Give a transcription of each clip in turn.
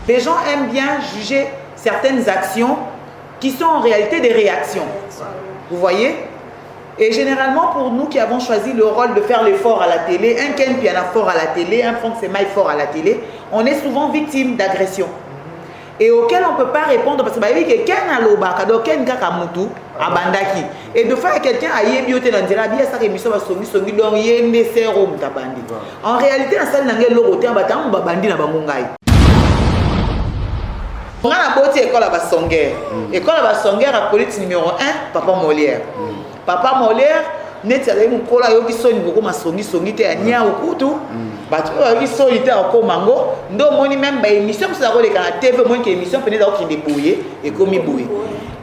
Les gens aiment bien juger certaines actions qui sont en réalité des réactions. Vous voyez? Et généralement, pour nous qui avons choisi le rôle de faire l'effort à la télé, un Ken Piana fort à la télé, un Franck Semaï fort à la télé, on est souvent victime d'agression. Et auquel on ne peut pas répondre parce que Ken a l'obaka, donc Ken Kakamutu, à Bandaki. Et de faire quelqu'un a yébioté dans la vie, ça émission va songi, donc yéné sérum tabandi. En réalité, la salle n'a pas l'oroté, on va bandi na bangungai. On a la beauté école à Bassonguer. École à Bassonguer à police numéro 1, Papa Molière. Papa Molière, net à mon cola yogi soni beaucoup ma songi te ania au kutu. Batu yogi soni te au mango. Ndo moni même ba émission ça ko le kana TV mon ki émission pene da ko kinde bouyer et komi bouyer.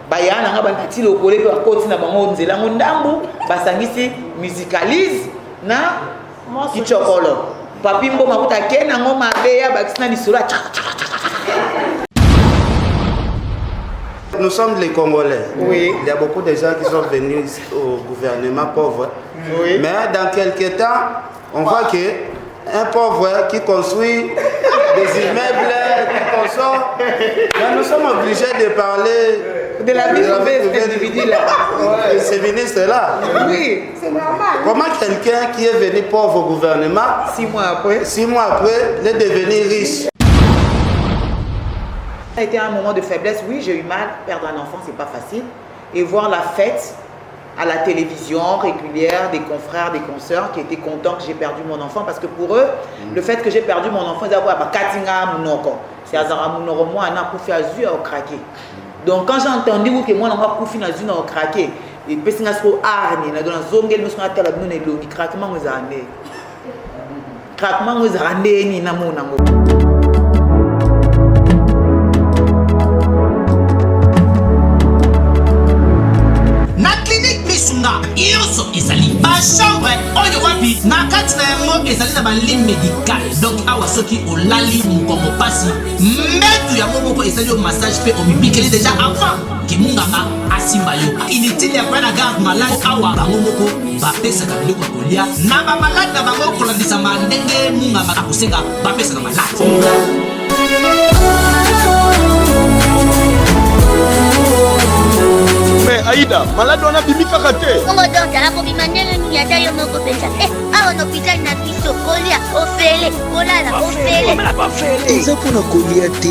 Ba ya na ngaba ntiti lo kole ko akoti na bango nzela ngondambu basangisi musicalise na kichokolo. Papi mbo makuta kena ngoma beya bakisina lisura. Nous sommes les Congolais. Oui. Il y a beaucoup de gens qui sont venus au gouvernement pauvre. Oui. Mais dans quelques temps, on voit qu'un pauvre qui construit des immeubles, qui consomme, mais nous sommes obligés de parler de la vie de cet individu-là. De ce ministre-là. Oui, c'est normal. Comment quelqu'un qui est venu pauvre au gouvernement, 6 mois après, est devenu riche? Ça a été un moment de faiblesse. Oui, j'ai eu mal. Perdre un enfant, c'est pas facile. Et voir la fête à la télévision régulière des confrères, des consoeurs qui étaient contents que j'ai perdu mon enfant. Parce que pour eux, le fait que j'ai perdu mon enfant, c'est Azara Mounoko, moi, on a pu faire azur au craqué. Donc quand j'ai entendu que moi, on a pu faire azur au craqué, et puis c'est un peu arni, on a zongé, nous sommes à la bonne et craquement aux années. Craquement aux années, ni namonango. Yoso ezali ba chambre oyo wapi na kati na yango ezali na ba ligne médicale donc awa soki olali mukongo pasi metu yango moko ezali au massage pe omibikeli déjà avant kimungaka asimba yo inutile ya na garde malade awa bango moko bapesaka biloko ya kolia na ba malade na bango kolandisa mandenge mungaka akosenga bapesaka malade. Mais Aïda, malade on a bimi kakaté. On va donc la bimandele ni ata yo moko pensa. Ah on hôpital na biso kolia ofele, kolala ofele. Eza pour na kolia te.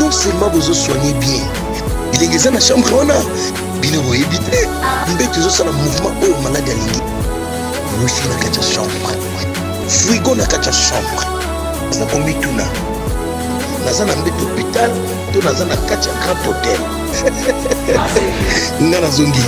Non seulement vous soignez bien. Il est dans la chambre on a bino bo éviter. Mbete zo sala mouvement au malade alingi. Wifi na kacha chambre. Frigo na kacha chambre. Na kombi tuna. Nazana mbete hôpital, to nazana kacha grand hôtel. Nana zongi.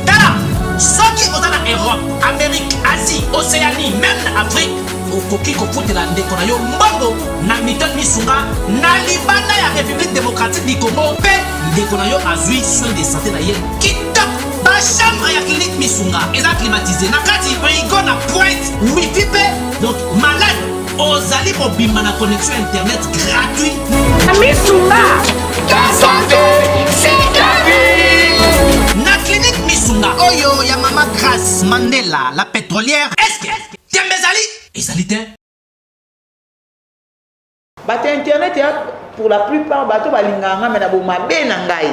Tala, soki ozana Europe, Amérique, Asie, Océanie, même Afrique, okoki kofutela ndeko na yo mbongo na Milton Misunga na libanda ya République démocratique du Congo pe ndeko na yo azui soin de santé na ye kitoko. Ba chambre ya clinique Misunga eza climatisé na kati frigo na pointe wifi pe donc malade ozali kobima na connexion internet gratuit. Misunga, ta santé, c'est ta vie. Na clinique Misunga oyo ya Mama Grace Mandela la pétrolière. Est-ce que Tiambezali ezali te? Bate internet pour la plupart bato balinganga mais na bo mabe na ngai.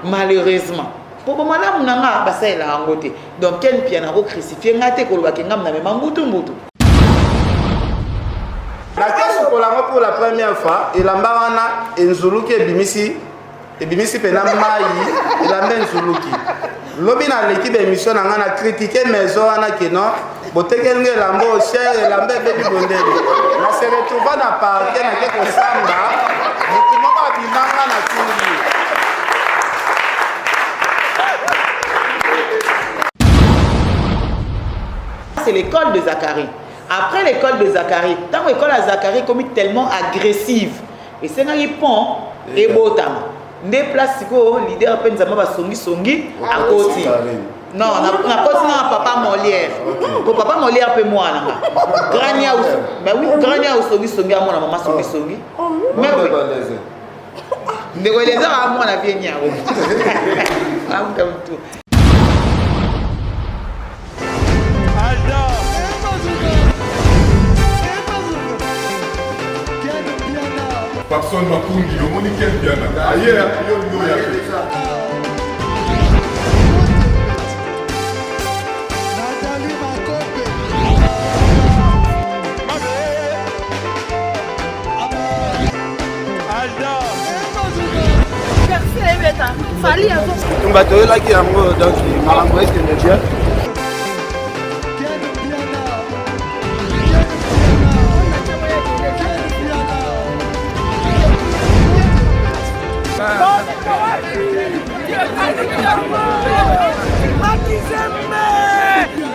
Malheureusement. Pour malamu nanga basela angote. Donc Ken Piana ko crucifier ngate ko lobaki ngam na mema mbutu. La caisse pour la première fois, il a marana et Nzuluki et Bimisi Penamai, il a mis Nzuluki. L'obina l'équipe d'émission a critiqué maison à Keno, Botekenge Lambo, cher et Lambé Baby Bondel. On se retrouve à partir de quelques samba, mais tout le monde a dit Manga na C'est l'école de Zacharie. Après l'école de Zacharie, dans l'école à Zacharie, comme tellement agressive, et c'est un pont et botama. Des places que leader Penzama va songi à côté. Non, on a continué à Papa Molière. Pour Papa Molière peut moi là. Grania ou mais oui, Grania ou songi à mon maman songi. Mais oui. Mais les gens à moi la vie nia. Personne m'a conduit, au monde qui est bien. Ailleurs, bato oyelaki yango donc makambo ekende bien.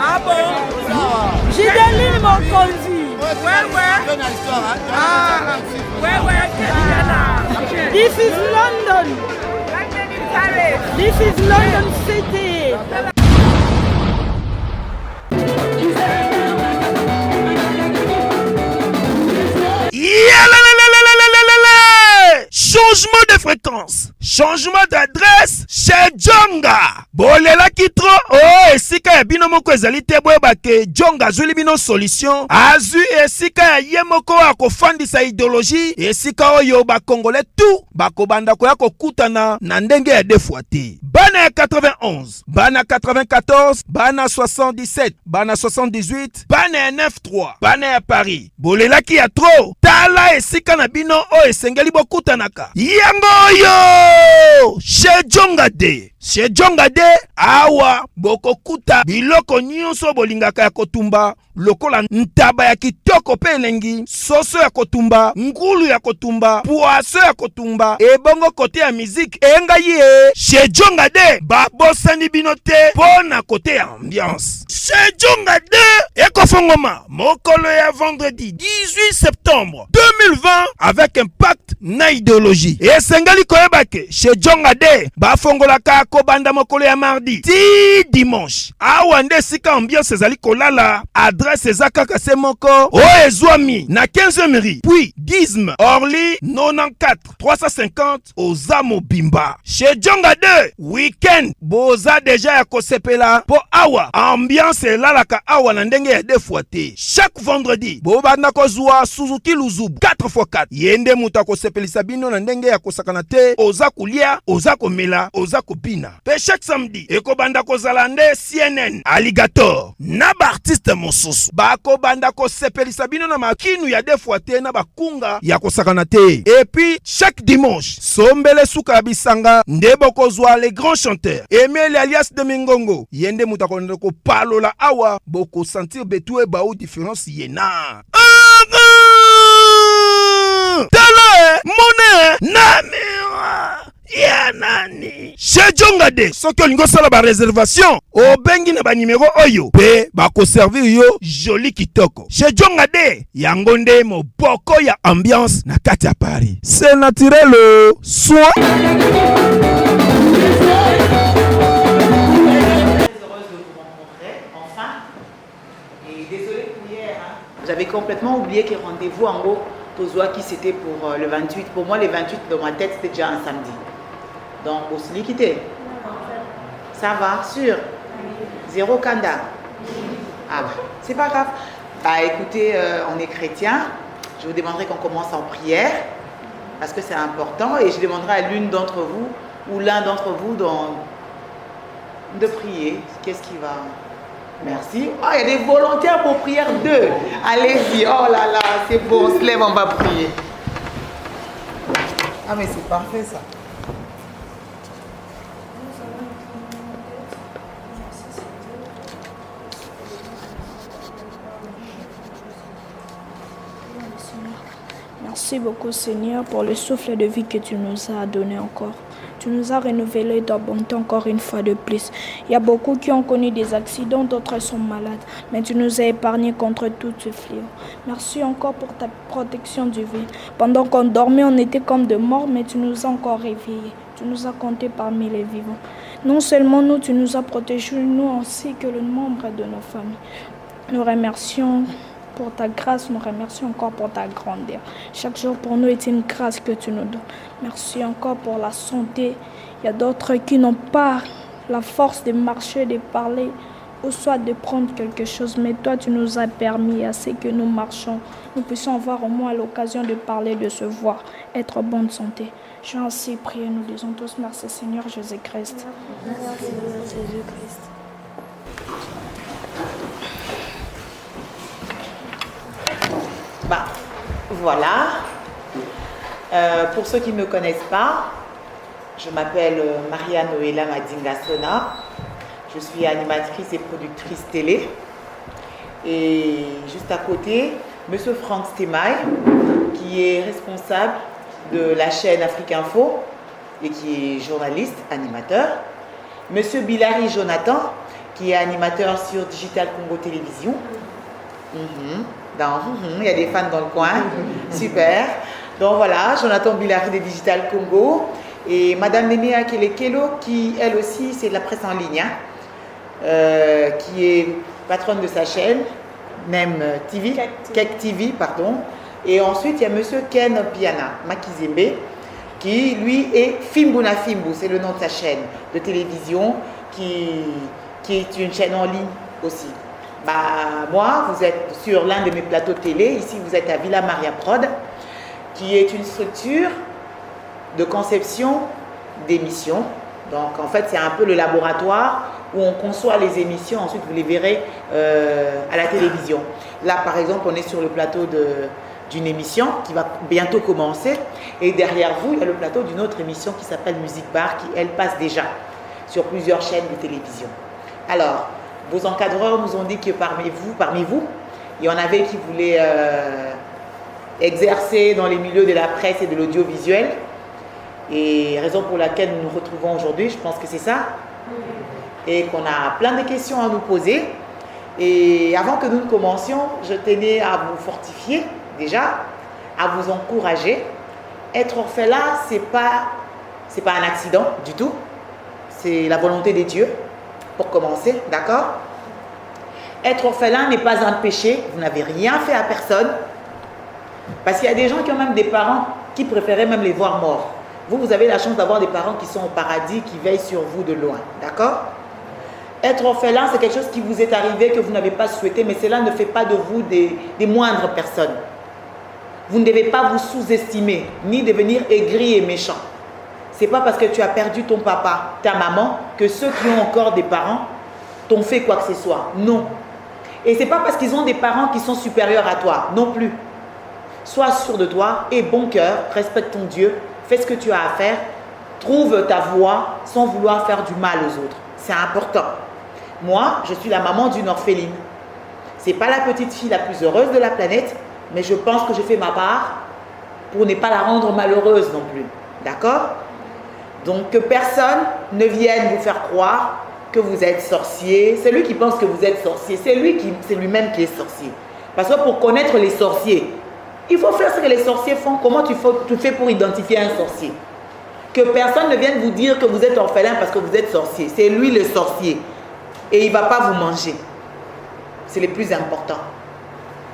Ah bon? Gideline Mokonzi. This is London. This is London City. Changement de fréquence, changement d'adresse chez Djonga. Bolela kitro, oh, esika ya bino moko ezali te boyeba ke Djonga azuli bino solution. Azu esika ya ye moko akofandisa idéologie, esika oyo ba Congolais tout bakobanda koya kokutana na ndenge ya defuate. Bana ya 91, bana 94, bana 77, bana 78, bana ya 93, bana ya Paris. Bolela ki ya tro, tala esika na bino o esengeli bokutanaka. Yango yo! Chez Djonga de. Chez Djonga de, awa bokokuta biloko nyonso bolingaka ya kotumba. Lokola ntaba ya kitoko pe elengi, soso ya kotumba, ngulu ya kotumba, poaso ya kotumba, ebongo kote ya musique enga ye. Chez Djonga de, babosani bino te pona kote ya ambiance. Chez Djonga de, ekofongoma mokolo ya vendredi 18 septembre 2020 avec impact na idéologie. Et sengali koyeba ke chez Djonga de, bafongolaka kobanda mokolo ya mardi ti dimanche. Awa nde sika ambiance ezali kolala. Adresse ezakaka se moko o ezwami na 15e mairie puis Gizme Orly 94 350 Ozamo Bimba. Chez Djonga 2 weekend boza deja ya kosepela po awa ambiance elalaka awa na ndenge ya defuate. Chaque vendredi bobanda kozwa Suzuki Luzubu 4x4 yende mutu akosepelisa bino na ndenge ya kosakana te, oza kulia, oza komela, oza kopina. Pe chaque samedi ekobanda kozala nde CNN Alligator na ba artiste mosusu bako banda kosepelisa bino na makinu ya defuate na bakunga ya kosakana te. Et puis chaque dimanche sombele suka bisanga nde bokozwa les grands chanteurs Emile alias de Mingongo yende mutu akonde ko palola awa boko sentir betue ba ou différence yena. Tala mone namira ya nani chez Djonga de. Soki olingo sala ba réservation obengi na ba numéro oyo pe bako servir yo joli kitoko. Chez Djonga de yango nde moboko ya ambiance na kati ya Paris. C'est naturel soit. J'avais complètement oublié que rendez-vous en gros Tozoa qui c'était pour le 28. Pour moi, le 28 dans ma tête, c'était déjà un samedi. Donc, au Sili quitté. Ça va, sûr. Zéro kanda. Ah bah, c'est pas grave. Bah écoutez, on est chrétien. Je vous demanderai qu'on commence en prière parce que c'est important et je demanderai à l'une d'entre vous ou l'un d'entre vous de prier. Qu'est-ce qui va? Merci. Oh, il y a des volontaires pour prière 2. Allez-y. Oh là là, c'est bon. On se lève, on va prier. Ah, mais c'est parfait ça. Merci beaucoup Seigneur pour le souffle de vie que tu nous as donné encore. Tu nous as renouvelé ta bonté encore une fois de plus. Il y a beaucoup qui ont connu des accidents, d'autres sont malades. Mais tu nous as épargnés contre tout ce fléau. Merci encore pour ta protection divine. Pendant qu'on dormait, on était comme de morts, mais tu nous as encore réveillés. Tu nous as comptés parmi les vivants. Non seulement nous, tu nous as protégés, nous ainsi que le nombre de nos familles. Nous remercions pour ta grâce, nous remercions encore pour ta grandeur. Chaque jour pour nous est une grâce que tu nous donnes. Merci encore pour la santé. Il y a d'autres qui n'ont pas la force de marcher, de parler. ou soit de prendre quelque chose, mais toi tu nous as permis, à ce que nous marchons, nous puissions avoir au moins l'occasion de parler, de se voir, être en bonne santé. Je vais ainsi prier, nous disons tous merci Seigneur Jésus-Christ. Merci Jésus-Christ. Bah, voilà. Pour ceux qui ne me connaissent pas, je m'appelle Maria Noéla Madinga-Sona. Je suis animatrice et productrice télé. Et juste à côté, Monsieur Franck Stemay, qui est responsable de la chaîne Afrique Info et qui est journaliste, animateur. Monsieur Bilary Jonathan, qui est animateur sur Digital Congo Télévision. Il y a des fans dans le coin. Super. Donc voilà, Jonathan Bilary de Digital Congo. Et Madame Nénéa Kelekelo, qui elle aussi, c'est de la presse en ligne, qui est patronne de sa chaîne, même TV, Kek TV, pardon. Et ensuite, il y a Monsieur Ken Piana Makizembe, qui lui est Fimbuna Fimbu, c'est le nom de sa chaîne de télévision, qui est une chaîne en ligne aussi. Bah, moi, vous êtes sur l'un de mes plateaux télé, ici vous êtes à Villa Maria Prod, qui est une structure de conception d'émissions. Donc en fait, c'est un peu le laboratoire où on conçoit les émissions, ensuite vous les verrez à la télévision. Là, par exemple, on est sur le plateau d'une émission qui va bientôt commencer. Et derrière vous, il y a le plateau d'une autre émission qui s'appelle Musique Bar, qui, elle, passe déjà sur plusieurs chaînes de télévision. Alors, vos encadreurs nous ont dit que parmi vous, il y en avait qui voulaient exercer dans les milieux de la presse et de l'audiovisuel. Et raison pour laquelle nous nous retrouvons aujourd'hui, je pense que c'est ça. Et qu'on a plein de questions à nous poser. Et avant que nous ne commencions, je tenais à vous fortifier déjà, à vous encourager. Être orphelin, c'est pas un accident du tout. C'est la volonté de Dieu, pour commencer, d'accord? Être orphelin n'est pas un péché, vous n'avez rien fait à personne. Parce qu'il y a des gens qui ont même des parents qui préféraient même les voir morts. Vous avez la chance d'avoir des parents qui sont au paradis, qui veillent sur vous de loin, d'accord? Être orphelin, c'est quelque chose qui vous est arrivé, que vous n'avez pas souhaité, mais cela ne fait pas de vous des moindres personnes. Vous ne devez pas vous sous-estimer, ni devenir aigri et méchant. Ce n'est pas parce que tu as perdu ton papa, ta maman, que ceux qui ont encore des parents t'ont fait quoi que ce soit. Non. Et ce n'est pas parce qu'ils ont des parents qui sont supérieurs à toi, non plus. Sois sûr de toi, aie bon cœur, respecte ton Dieu, fais ce que tu as à faire, trouve ta voie sans vouloir faire du mal aux autres. C'est important. Moi, je suis la maman d'une orpheline. Ce n'est pas la petite fille la plus heureuse de la planète, mais je pense que je fais ma part pour ne pas la rendre malheureuse non plus. D'accord? Donc que personne ne vienne vous faire croire que vous êtes sorcier. C'est lui qui pense que vous êtes sorcier. C'est lui-même qui est sorcier. Parce que pour connaître les sorciers, il faut faire ce que les sorciers font. Comment tu fais pour identifier un sorcier? Que personne ne vienne vous dire que vous êtes orphelin parce que vous êtes sorcier. C'est lui le sorcier. Et il ne va pas vous manger. C'est le plus important.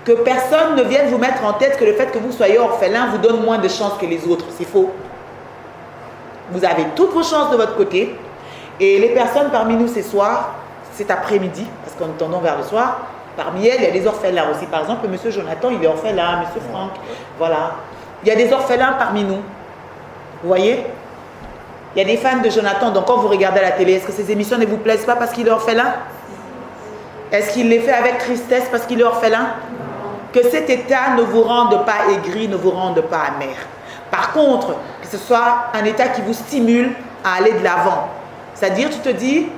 Que personne ne vienne vous mettre en tête que le fait que vous soyez orphelin vous donne moins de chance que les autres. C'est faux. Vous avez toutes vos chances de votre côté. Et les personnes parmi nous ce soir, cet après-midi, parce qu'on est tendons vers le soir, parmi elles, il y a des orphelins aussi. Par exemple, M. Jonathan, il est orphelin, M. Franck, voilà. Il y a des orphelins parmi nous. Vous voyez? Il y a des fans de Jonathan, donc quand vous regardez la télé, est-ce que ces émissions ne vous plaisent pas parce qu'il est orphelin? Est-ce qu'il les fait avec tristesse parce qu'il est orphelin? Que cet état ne vous rende pas aigri, ne vous rende pas amer. Par contre, que ce soit un état qui vous stimule à aller de l'avant. C'est-à-dire, tu te dis,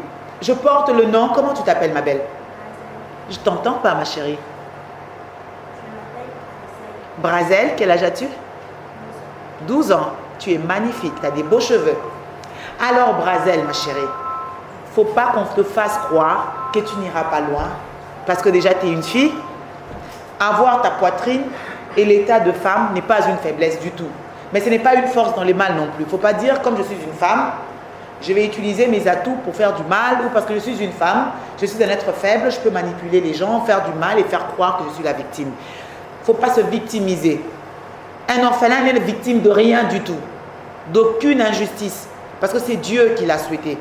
je porte le nom, comment tu t'appelles ma belle? Je t'entends pas ma chérie. Brazel, quel âge as-tu? 12 ans. Tu es magnifique, tu as des beaux cheveux. Alors Brazel, ma chérie, faut pas qu'on te fasse croire que tu n'iras pas loin. Parce que déjà, tu es une fille. Avoir ta poitrine et l'état de femme n'est pas une faiblesse du tout. Mais ce n'est pas une force dans le mal non plus. Il ne faut pas dire, comme je suis une femme, je vais utiliser mes atouts pour faire du mal, ou parce que je suis une femme, je suis un être faible, je peux manipuler les gens, faire du mal et faire croire que je suis la victime. Il ne faut pas se victimiser. Un orphelin n'est victime de rien du tout, d'aucune injustice, parce que c'est Dieu qui l'a souhaité.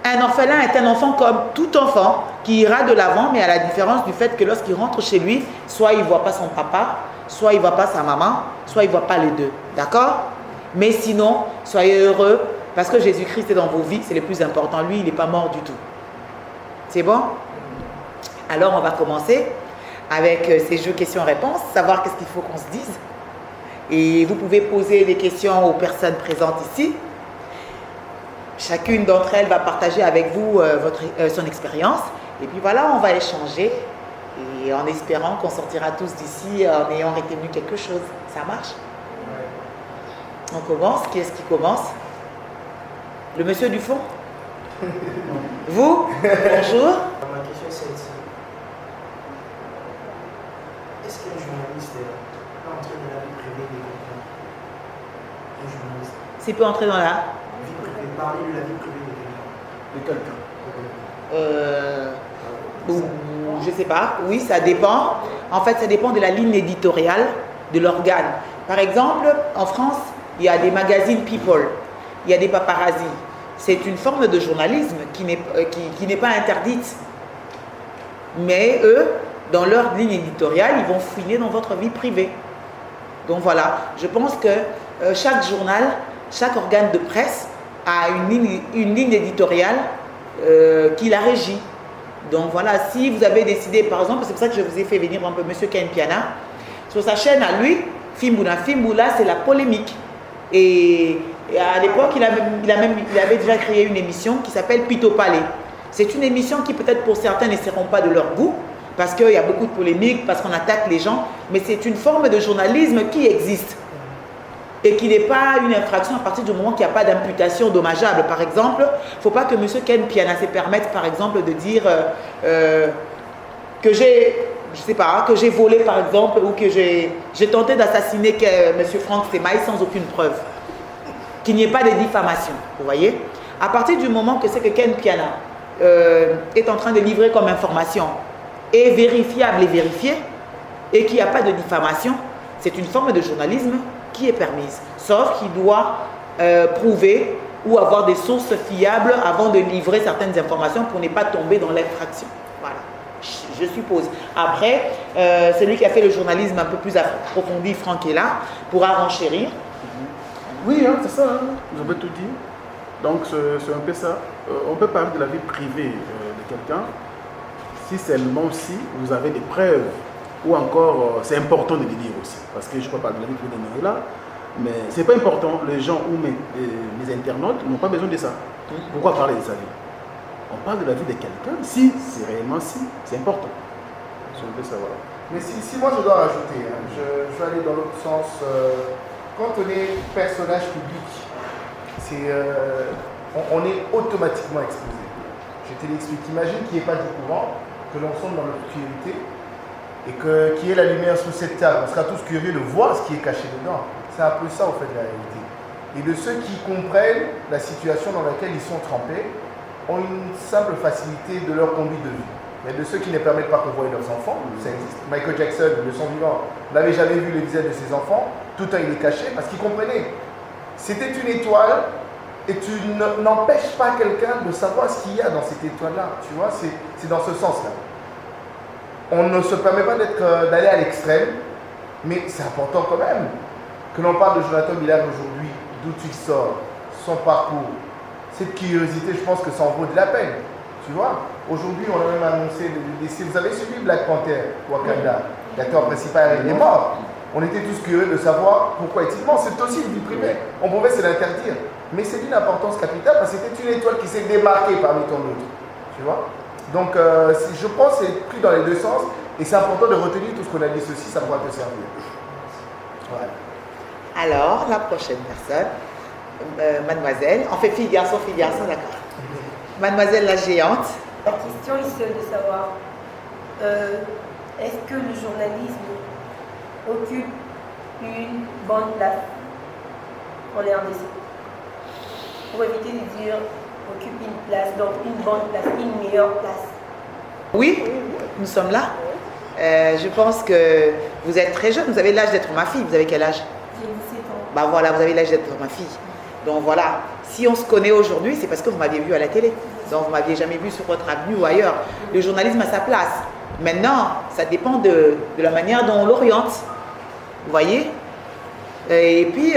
Un orphelin est un enfant comme tout enfant qui ira de l'avant, mais à la différence du fait que lorsqu'il rentre chez lui, soit il ne voit pas son papa, soit il ne voit pas sa maman, soit il ne voit pas les deux. D'accord? Mais sinon, soyez heureux parce que Jésus-Christ est dans vos vies, c'est le plus important. Lui, il n'est pas mort du tout. C'est bon? Alors, on va commencer avec ces jeux questions-réponses, savoir qu'est-ce qu'il faut qu'on se dise. Et vous pouvez poser des questions aux personnes présentes ici. Chacune d'entre elles va partager avec vous son expérience. Et puis voilà, on va échanger. Et en espérant qu'on sortira tous d'ici en ayant retenu quelque chose. Ça marche? On commence. Qui est-ce qui commence? Le monsieur du fond? Vous? Bonjour. Ma question c'est celle-ci. Est-ce qu'un journaliste peut entrer dans la vie privée de quelqu'un? Un journaliste. S'il peut entrer dans la... Vie privée, parler de la vie privée de quelqu'un. Je ne sais pas. Oui, ça dépend. En fait, ça dépend de la ligne éditoriale de l'organe. Par exemple, en France, il y a des magazines People. Il y a des paparazzis. C'est une forme de journalisme qui n'est pas interdite. Mais eux, dans leur ligne éditoriale, ils vont fouiller dans votre vie privée. Donc voilà, je pense que chaque journal, chaque organe de presse a une ligne éditoriale qui la régit. Donc voilà, si vous avez décidé, par exemple, c'est pour ça que je vous ai fait venir un peu M. Ken Piana, sur sa chaîne à lui, Fimbula, c'est la polémique. Et à l'époque, il avait déjà créé une émission qui s'appelle Pito Palais. C'est une émission qui peut-être pour certains ne seront pas de leur goût, parce qu'il y a beaucoup de polémiques, parce qu'on attaque les gens, mais c'est une forme de journalisme qui existe et qui n'est pas une infraction à partir du moment qu'il n'y a pas d'imputation dommageable. Par exemple, il ne faut pas que M. Ken Piana se permette, par exemple, de dire que j'ai volé, par exemple, ou que j'ai tenté d'assassiner M. Franck Semaï sans aucune preuve. Qu'il n'y ait pas de diffamation, vous voyez. À partir du moment que c'est que Ken Piana est en train de livrer comme information est vérifiable et vérifiée, et qu'il n'y a pas de diffamation, c'est une forme de journalisme qui est permise. Sauf qu'il doit prouver ou avoir des sources fiables avant de livrer certaines informations pour ne pas tomber dans l'infraction. Voilà, je suppose. Après, celui qui a fait le journalisme un peu plus approfondi, Franck, est là, pourra renchérir. Oui, hein, c'est ça, hein. Vous avez tout dit. Donc c'est un peu ça. On peut parler de la vie privée de quelqu'un si seulement si vous avez des preuves, ou encore c'est important de le dire aussi, parce que je ne peux pas parler de la vie privée de là, mais c'est pas important. Les gens ou mes internautes n'ont pas besoin de ça. Pourquoi parler de sa vie? On parle de la vie de quelqu'un si c'est réellement c'est important. Si on veut savoir. Mais si moi je dois rajouter, hein, je vais aller dans l'autre sens. Quand on est personnage public, on est automatiquement exposé. Je te l'explique. Imagine qu'il n'y ait pas du courant, que l'on sombre dans l'obscurité et qu'il y ait la lumière sous cette table. On sera tous curieux de voir ce qui est caché dedans. C'est un peu ça, au fait, la réalité. Et de ceux qui comprennent la situation dans laquelle ils sont trempés ont une simple facilité de leur conduite de vie. Mais de ceux qui ne permettent pas qu'on voie leurs enfants, ça existe. Michael Jackson, de son vivant, n'avait jamais vu le visage de ses enfants, tout le temps il est caché parce qu'il comprenait. C'était une étoile et tu n'empêches pas quelqu'un de savoir ce qu'il y a dans cette étoile-là. Tu vois, c'est dans ce sens-là. On ne se permet pas d'aller à l'extrême, mais c'est important quand même que l'on parle de Jonathan Miller aujourd'hui, d'où il sort, son parcours. Cette curiosité, je pense que ça en vaut de la peine. Tu vois, aujourd'hui, on a même annoncé le décès. Vous avez suivi Black Panther, Wakanda, l'acteur principal, il est mort. On était tous curieux de savoir pourquoi est-il mort. C'est aussi une vie privée. On pouvait se l'interdire. Mais c'est d'une importance capitale parce que c'était une étoile qui s'est démarquée parmi tant d'autres. Tu vois. Donc, je pense que c'est pris dans les deux sens. Et c'est important de retenir tout ce qu'on a dit. Ceci, ça pourra te servir. Voilà. Alors, la prochaine personne, mademoiselle. On fait fille-garçon, d'accord. Mademoiselle la géante. La question est seule de savoir, est-ce que le journalisme occupe une bonne place en RDC? Pour éviter de dire occupe une place, donc une bonne place, une meilleure place. Oui, nous sommes là. Je pense que vous êtes très jeune, vous avez l'âge d'être ma fille. Vous avez quel âge? J'ai 17 ans. Bah voilà, vous avez l'âge d'être ma fille. Donc voilà, si on se connaît aujourd'hui, c'est parce que vous m'aviez vu à la télé. Donc vous ne m'aviez jamais vu sur votre avenue ou ailleurs. Le journalisme a sa place. Maintenant, ça dépend de la manière dont on l'oriente. Vous voyez? Et puis,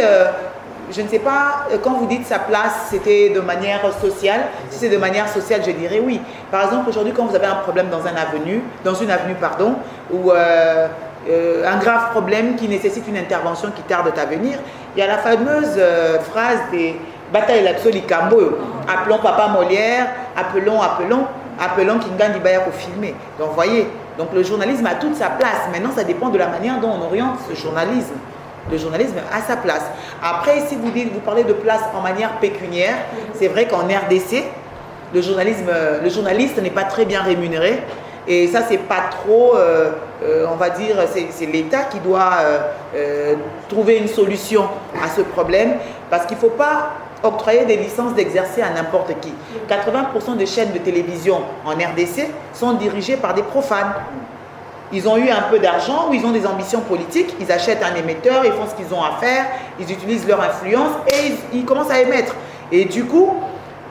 je ne sais pas, quand vous dites sa place, c'était de manière sociale. Si c'est de manière sociale, je dirais oui. Par exemple, aujourd'hui, quand vous avez un problème dans une avenue, ou un grave problème qui nécessite une intervention qui tarde à venir, il y a la fameuse phrase des batailles l'absoli Cambo. Appelons Papa Molière, appelons Kingandi Baya pour filmer. Donc, vous voyez, donc le journalisme a toute sa place. Maintenant, ça dépend de la manière dont on oriente ce journalisme. Le journalisme a sa place. Après, si vous parlez de place en manière pécuniaire, c'est vrai qu'en RDC, le journaliste n'est pas très bien rémunéré. Et ça, c'est pas trop, on va dire, c'est l'État qui doit trouver une solution à ce problème. Parce qu'il ne faut pas octroyer des licences d'exercer à n'importe qui. 80% des chaînes de télévision en RDC sont dirigées par des profanes. Ils ont eu un peu d'argent ou ils ont des ambitions politiques, ils achètent un émetteur, ils font ce qu'ils ont à faire, ils utilisent leur influence et ils commencent à émettre. Et du coup,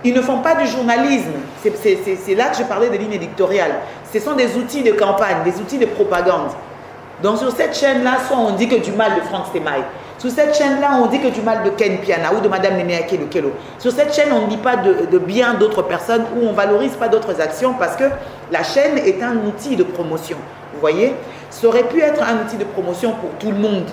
ils ne font pas du journalisme. C'est là que je parlais de ligne éditoriale. Ce sont des outils de campagne, des outils de propagande. Donc sur cette chaîne-là, soit on dit que du mal de Franck Stemay. Sur cette chaîne-là, on dit que du mal de Ken Piana ou de Madame Nénéa Kelo. Sur cette chaîne, on ne dit pas de bien d'autres personnes ou on ne valorise pas d'autres actions parce que la chaîne est un outil de promotion. Vous voyez, ça aurait pu être un outil de promotion pour tout le monde.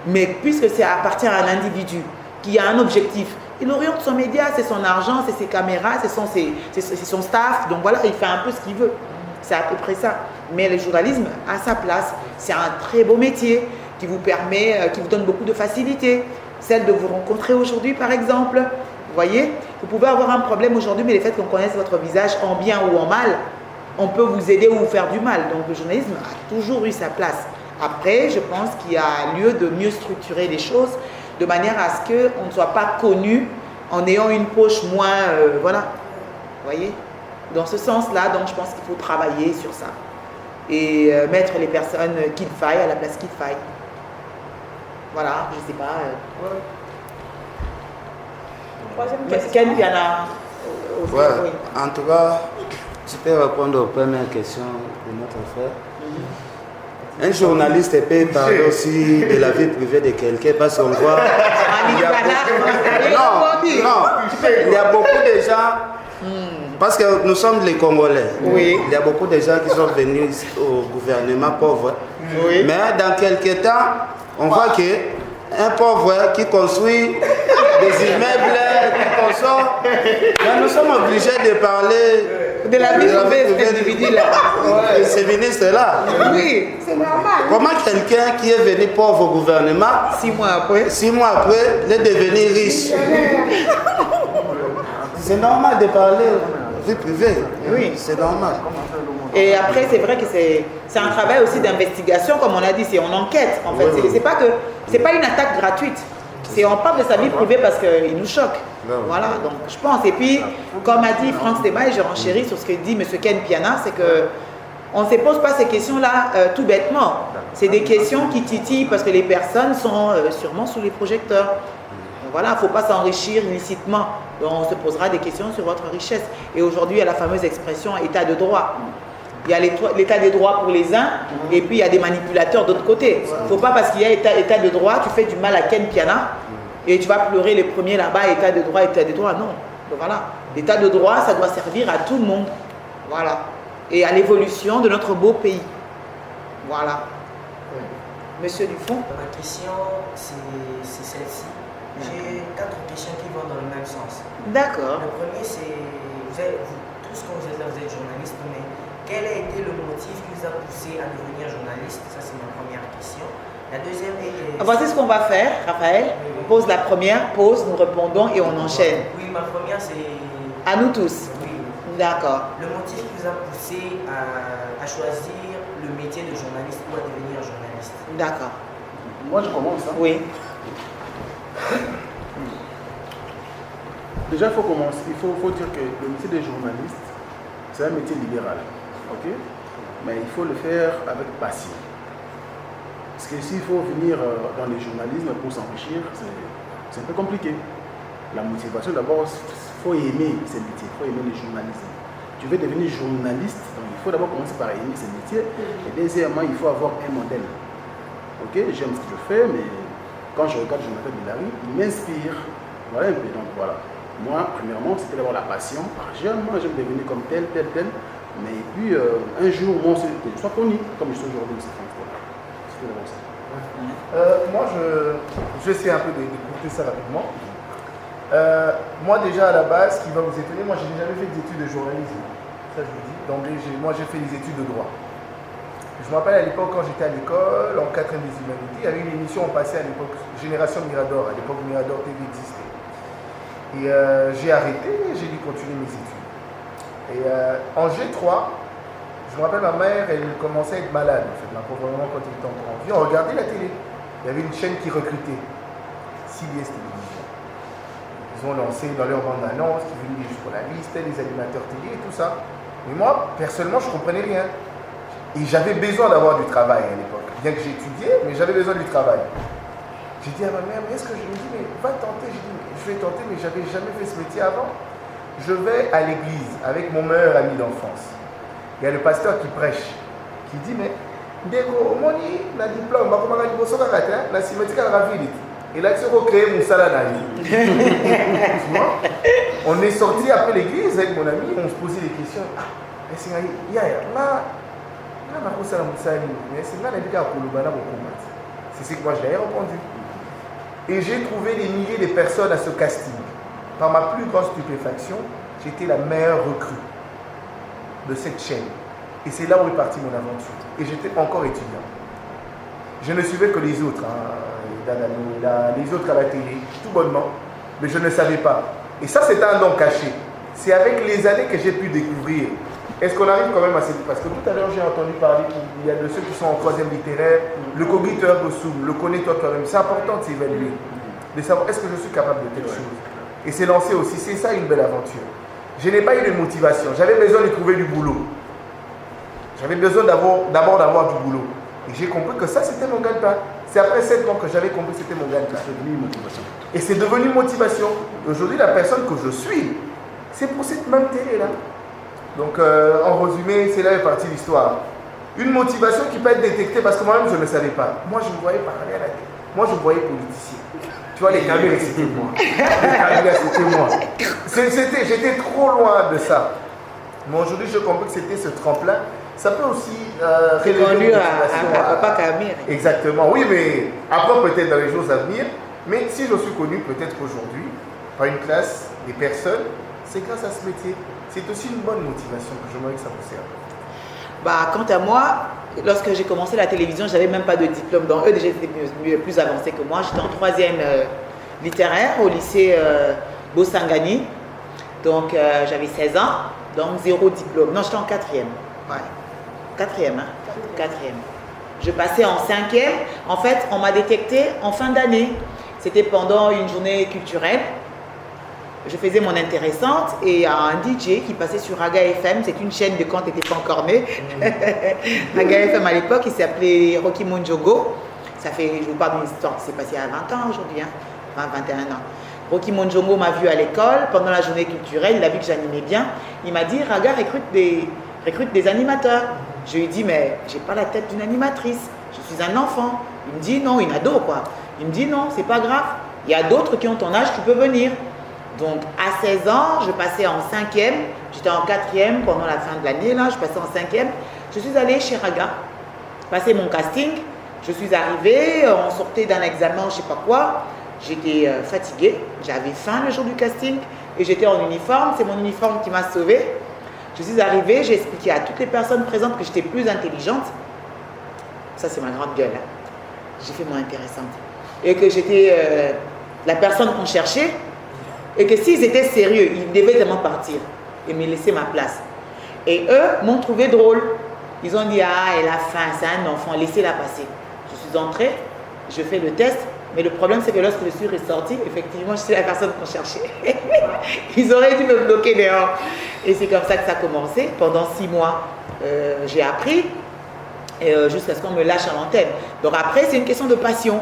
Mais puisque ça appartient à un individu qui a un objectif, il oriente son média, c'est son argent, c'est ses caméras, c'est son staff. Donc voilà, il fait un peu ce qu'il veut. C'est à peu près ça. Mais le journalisme a sa place. C'est un très beau métier qui vous permet, qui vous donne beaucoup de facilité. Celle de vous rencontrer aujourd'hui, par exemple. Vous voyez, vous pouvez avoir un problème aujourd'hui, mais le fait qu'on connaisse votre visage en bien ou en mal, on peut vous aider ou vous faire du mal. Donc le journalisme a toujours eu sa place. Après, je pense qu'il y a lieu de mieux structurer les choses de manière à ce qu'on ne soit pas connu en ayant une poche moins... voilà. Vous voyez? Dans ce sens-là, donc je pense qu'il faut travailler sur ça. Et mettre les personnes qu'il faille à la place qu'il faille. Voilà, je ne sais pas. Troisième question. Ken Piana. Ouais, oui. En tout cas, je peux répondre aux premières questions de notre frère. Un journaliste peut parler aussi de la vie privée de quelqu'un parce qu'on voit... il y a beaucoup de gens... Parce que nous sommes les Congolais. Oui. Il y a beaucoup de gens qui sont venus au gouvernement pauvre. Oui. Mais dans quelques temps, on voit qu'un pauvre qui construit des immeubles, qui consomme, nous sommes obligés de parler de la vie privée individuelle. De ces ministres-là. Oui, c'est normal. Comment quelqu'un qui est venu pauvre au gouvernement, 6 mois après, est devenu riche? C'est normal de parler vie privée. Oui. C'est normal. Et après, c'est vrai que c'est un travail aussi d'investigation, comme on a dit, c'est on enquête. En fait, c'est pas une attaque gratuite. On parle de sa vie privée parce qu'il nous choque. Voilà, donc je pense. Et puis, comme a dit Franck Stemay, je renchéris sur ce que dit M. Ken Piana, c'est que on ne se pose pas ces questions-là tout bêtement. C'est des questions qui titillent parce que les personnes sont sûrement sous les projecteurs. Donc voilà, il ne faut pas s'enrichir illicitement. Donc on se posera des questions sur votre richesse. Et aujourd'hui, il y a la fameuse expression état de droit. Il y a l'état des droits pour les uns et puis il y a des manipulateurs d'autre côté. Il ne faut pas parce qu'il y a état de droit, tu fais du mal à Ken Piana et tu vas pleurer les premiers là-bas, état de droit, non. Donc voilà, l'état de droit, ça doit servir à tout le monde. Voilà. Et à l'évolution de notre beau pays. Voilà. Monsieur Dufond. Ma question, c'est celle-ci. J'ai 4 questions qui vont dans le même sens. D'accord. Le premier, c'est, tous quand vous êtes journaliste, mais quel a été le motif qui vous a poussé à devenir journaliste? Ça, c'est ma première question. La deuxième est... Voici ce qu'on va faire, Raphaël. On pose la première, pause, nous répondons et on enchaîne. Oui, ma première, c'est... À nous tous. Oui. D'accord. Le motif qui vous a poussé à choisir le métier de journaliste ou à devenir journaliste? D'accord. Moi, je commence. Hein? Oui. Déjà, il faut commencer. Il faut dire que le métier de journaliste, c'est un métier libéral. Ok? Mais il faut le faire avec passion. Parce que s'il faut venir dans le journalisme pour s'enrichir, c'est un peu compliqué. La motivation, d'abord, il faut aimer ce métier, il faut aimer le journalisme. Tu veux devenir journaliste, donc il faut d'abord commencer par aimer ce métier. Et deuxièmement, il faut avoir un modèle. Ok, j'aime ce que je fais, mais quand je regarde Jonathan Billari, il m'inspire. Voilà un peu, donc voilà. Moi, premièrement, c'était d'avoir la passion. Jeune, moi, j'aime devenir comme tel. Mais puis, un jour, moi, que je sois connu, comme je suis aujourd'hui, c'est Voilà. C'était d'abord ça. Moi, je vais essayer un peu de courter ça rapidement. Moi, déjà, à la base, ce qui va vous étonner, moi, je n'ai jamais fait d'études de journalisme. Ça, je vous dis. D'emblée, moi, j'ai fait des études de droit. Je me rappelle à l'époque, quand j'étais à l'école, en 4e des humanités, il y avait une émission, on passait à l'époque, Génération Mirador. À l'époque, Mirador TV existait. Et j'ai arrêté et j'ai dû continuer mes études. Et en G3, je me rappelle, ma mère, elle commençait à être malade, en fait, ma pauvre maman, quand elle était encore en vie. On regardait la télé. Il y avait une chaîne qui recrutait, CBS Télévision. Ils ont lancé dans leur bande-annonce, qui venaient des journalistes, les animateurs télé et tout ça. Mais moi, personnellement, je ne comprenais rien. Et j'avais besoin d'avoir du travail à l'époque. Bien que j'ai étudié, mais j'avais besoin du travail. J'ai dit à ma mère, mais est-ce que je me dis, mais va tenter. J'ai dit, je vais tenter, mais je n'avais jamais fait ce métier avant. Je vais à l'église avec mon meilleur ami d'enfance. Il y a le pasteur qui prêche, qui dit, mais Ndeko, moni, na diplôme, na cinématique à la ville. Et là, tu as créé mon salade. On est sorti après l'église avec mon ami, on se posait des questions. C'est ce que moi je l'avais répondu. Et j'ai trouvé des milliers de personnes à ce casting. Par ma plus grande stupéfaction, j'étais la meilleure recrue de cette chaîne. Et c'est là où est partie mon aventure. Et j'étais encore étudiant. Je ne suivais que les autres, les autres à la télé, tout bonnement. Mais je ne savais pas. Et ça, c'est un don caché. C'est avec les années que j'ai pu découvrir. Est-ce qu'on arrive quand même à cette... Parce que tout à l'heure, j'ai entendu parler qu'il y a de ceux qui sont en 3e littéraire, le cogniteur de Soum, le connais-toi toi-même. C'est important de s'évaluer, de savoir est-ce que je suis capable de telle chose. Et c'est lancé aussi, c'est ça une belle aventure. Je n'ai pas eu de motivation, j'avais besoin de trouver du boulot. J'avais besoin d'abord d'avoir du boulot. Et j'ai compris que ça, c'était mon gagne-pain. C'est après 7 ans que j'avais compris que c'était mon gagne-pain. Et c'est devenu une motivation. Aujourd'hui, la personne que je suis, c'est pour cette même télé-là. Donc, en résumé, c'est là est partie l'histoire. Une motivation qui peut être détectée parce que moi-même, je ne savais pas. Moi, je me voyais parler à la télé. Moi, je me voyais politicien. Tu vois, les caméras, c'était moi. Les caméras, c'était moi. J'étais trop loin de ça. Mais aujourd'hui, je comprends que c'était ce tremplin. Ça peut aussi révéler à Papa Camille. Exactement. Oui, mais après, peut-être dans les jours à venir. Mais si je suis connu, peut-être qu'aujourd'hui, par une classe, des personnes, c'est grâce à ce métier. C'est aussi une bonne motivation que j'aimerais que ça vous serve. Quant à moi, lorsque j'ai commencé la télévision, je n'avais même pas de diplôme. Donc eux, déjà, étaient plus avancés que moi. J'étais en 3e littéraire au lycée Bosangani. Donc j'avais 16 ans, donc 0 diplôme. Non, j'étais en 4e. Ouais. 4e, hein. 4e. Je passais en 5e. En fait, on m'a détecté en fin d'année. C'était pendant une journée culturelle. Je faisais mon intéressante et il y a un DJ qui passait sur Raga FM, c'est une chaîne de quand tu n'étais pas encore né. Raga FM à l'époque, il s'appelait Rocky Monjogo. Ça fait, je vous parle d'une histoire qui s'est passée à 20 ans aujourd'hui, hein, 21 ans. Rocky Monjogo m'a vu à l'école pendant la journée culturelle, il a vu que j'animais bien. Il m'a dit, Raga recrute des animateurs. Je lui ai dit, mais j'ai pas la tête d'une animatrice, je suis un enfant. Il me dit, non, une ado quoi. Il me dit, non, c'est pas grave, il y a d'autres qui ont ton âge, tu peux venir. Donc, à 16 ans, je passais en 5e. J'étais en 4e pendant la fin de l'année. Là, je passais en 5e. Je suis allée chez Raga, passer mon casting. Je suis arrivée, on sortait d'un examen, je ne sais pas quoi. J'étais fatiguée. J'avais faim le jour du casting. Et j'étais en uniforme. C'est mon uniforme qui m'a sauvée. Je suis arrivée, j'ai expliqué à toutes les personnes présentes que j'étais plus intelligente. Ça, c'est ma grande gueule. Hein. J'ai fait mon intéressante. Et que j'étais la personne qu'on cherchait. Et que s'ils étaient sérieux, ils devaient tellement partir et me laisser ma place. Et eux m'ont trouvé drôle. Ils ont dit, ah, elle a faim, c'est un enfant, laissez-la passer. Je suis entrée, je fais le test, mais le problème c'est que lorsque le sur est sorti, effectivement, je suis la personne qu'on cherchait. Ils auraient dû me bloquer dehors. Et c'est comme ça que ça a commencé. Pendant 6 mois, j'ai appris jusqu'à ce qu'on me lâche à l'antenne. Donc après, c'est une question de passion.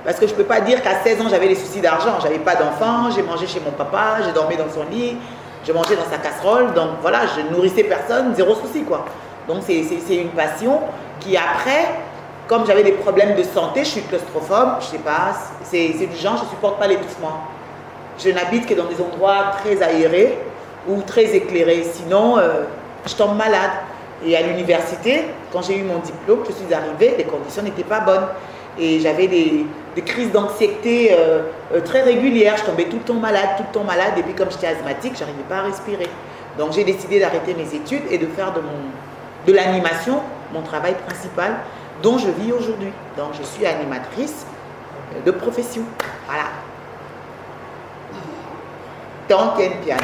Parce que je ne peux pas dire qu'à 16 ans, j'avais des soucis d'argent. Je n'avais pas d'enfant, j'ai mangé chez mon papa, j'ai dormi dans son lit, je mangeais dans sa casserole. Donc voilà, je nourrissais personne, zéro souci quoi. Donc c'est une passion qui après, comme j'avais des problèmes de santé, je suis claustrophobe, je sais pas, c'est du genre, je ne supporte pas l'étouffement. Je n'habite que dans des endroits très aérés ou très éclairés. Sinon, je tombe malade. Et à l'université, quand j'ai eu mon diplôme, je suis arrivée, les conditions n'étaient pas bonnes. Et j'avais des crises d'anxiété très régulières. Je tombais tout le temps malade. Et puis comme j'étais asthmatique, je n'arrivais pas à respirer. Donc j'ai décidé d'arrêter mes études et de faire de l'animation mon travail principal dont je vis aujourd'hui. Donc je suis animatrice de profession. Voilà. Tant qu'un piano.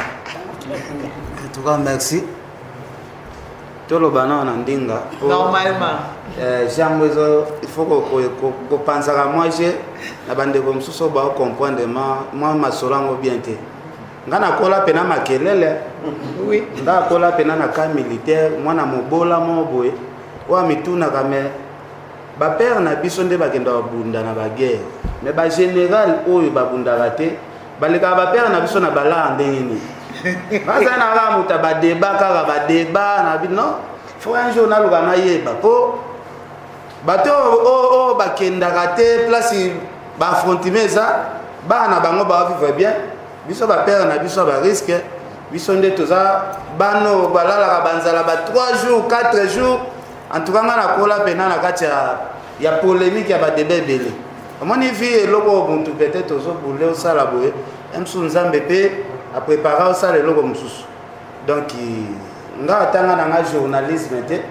En tout cas, merci. Normalement. Il faut que pense à moi, je comprendre moi ma solango bien te. Ngana kola pena makelele. Oui. Nda kola pena na camp militaire, moi na mobola mo boye. Wa mituna kame ba père na biso nde bakenda bunda na ba guerre. Mais ba général oyo babunda raté, baleka ba père na biso na bala ndenge ni. Baza na ga muta ba débat kaka ba débat na bi non. Faut un journal kana yeba po bato o bakenda raté place ba affronter ça, ba na bango ba vivre bien. Biso ba père na biso ba risque. Biso nde toza bano balala banzala ba 3 jours 4 jours. En tout cas na kola pena na kati ya polémique ya ba débat belé. Omoni vie eloko muntu peut-être ozo boule o sala boye. Emsu nzambe pe a préparer ça le logo mususu. Donc nga tanga na journalisme te.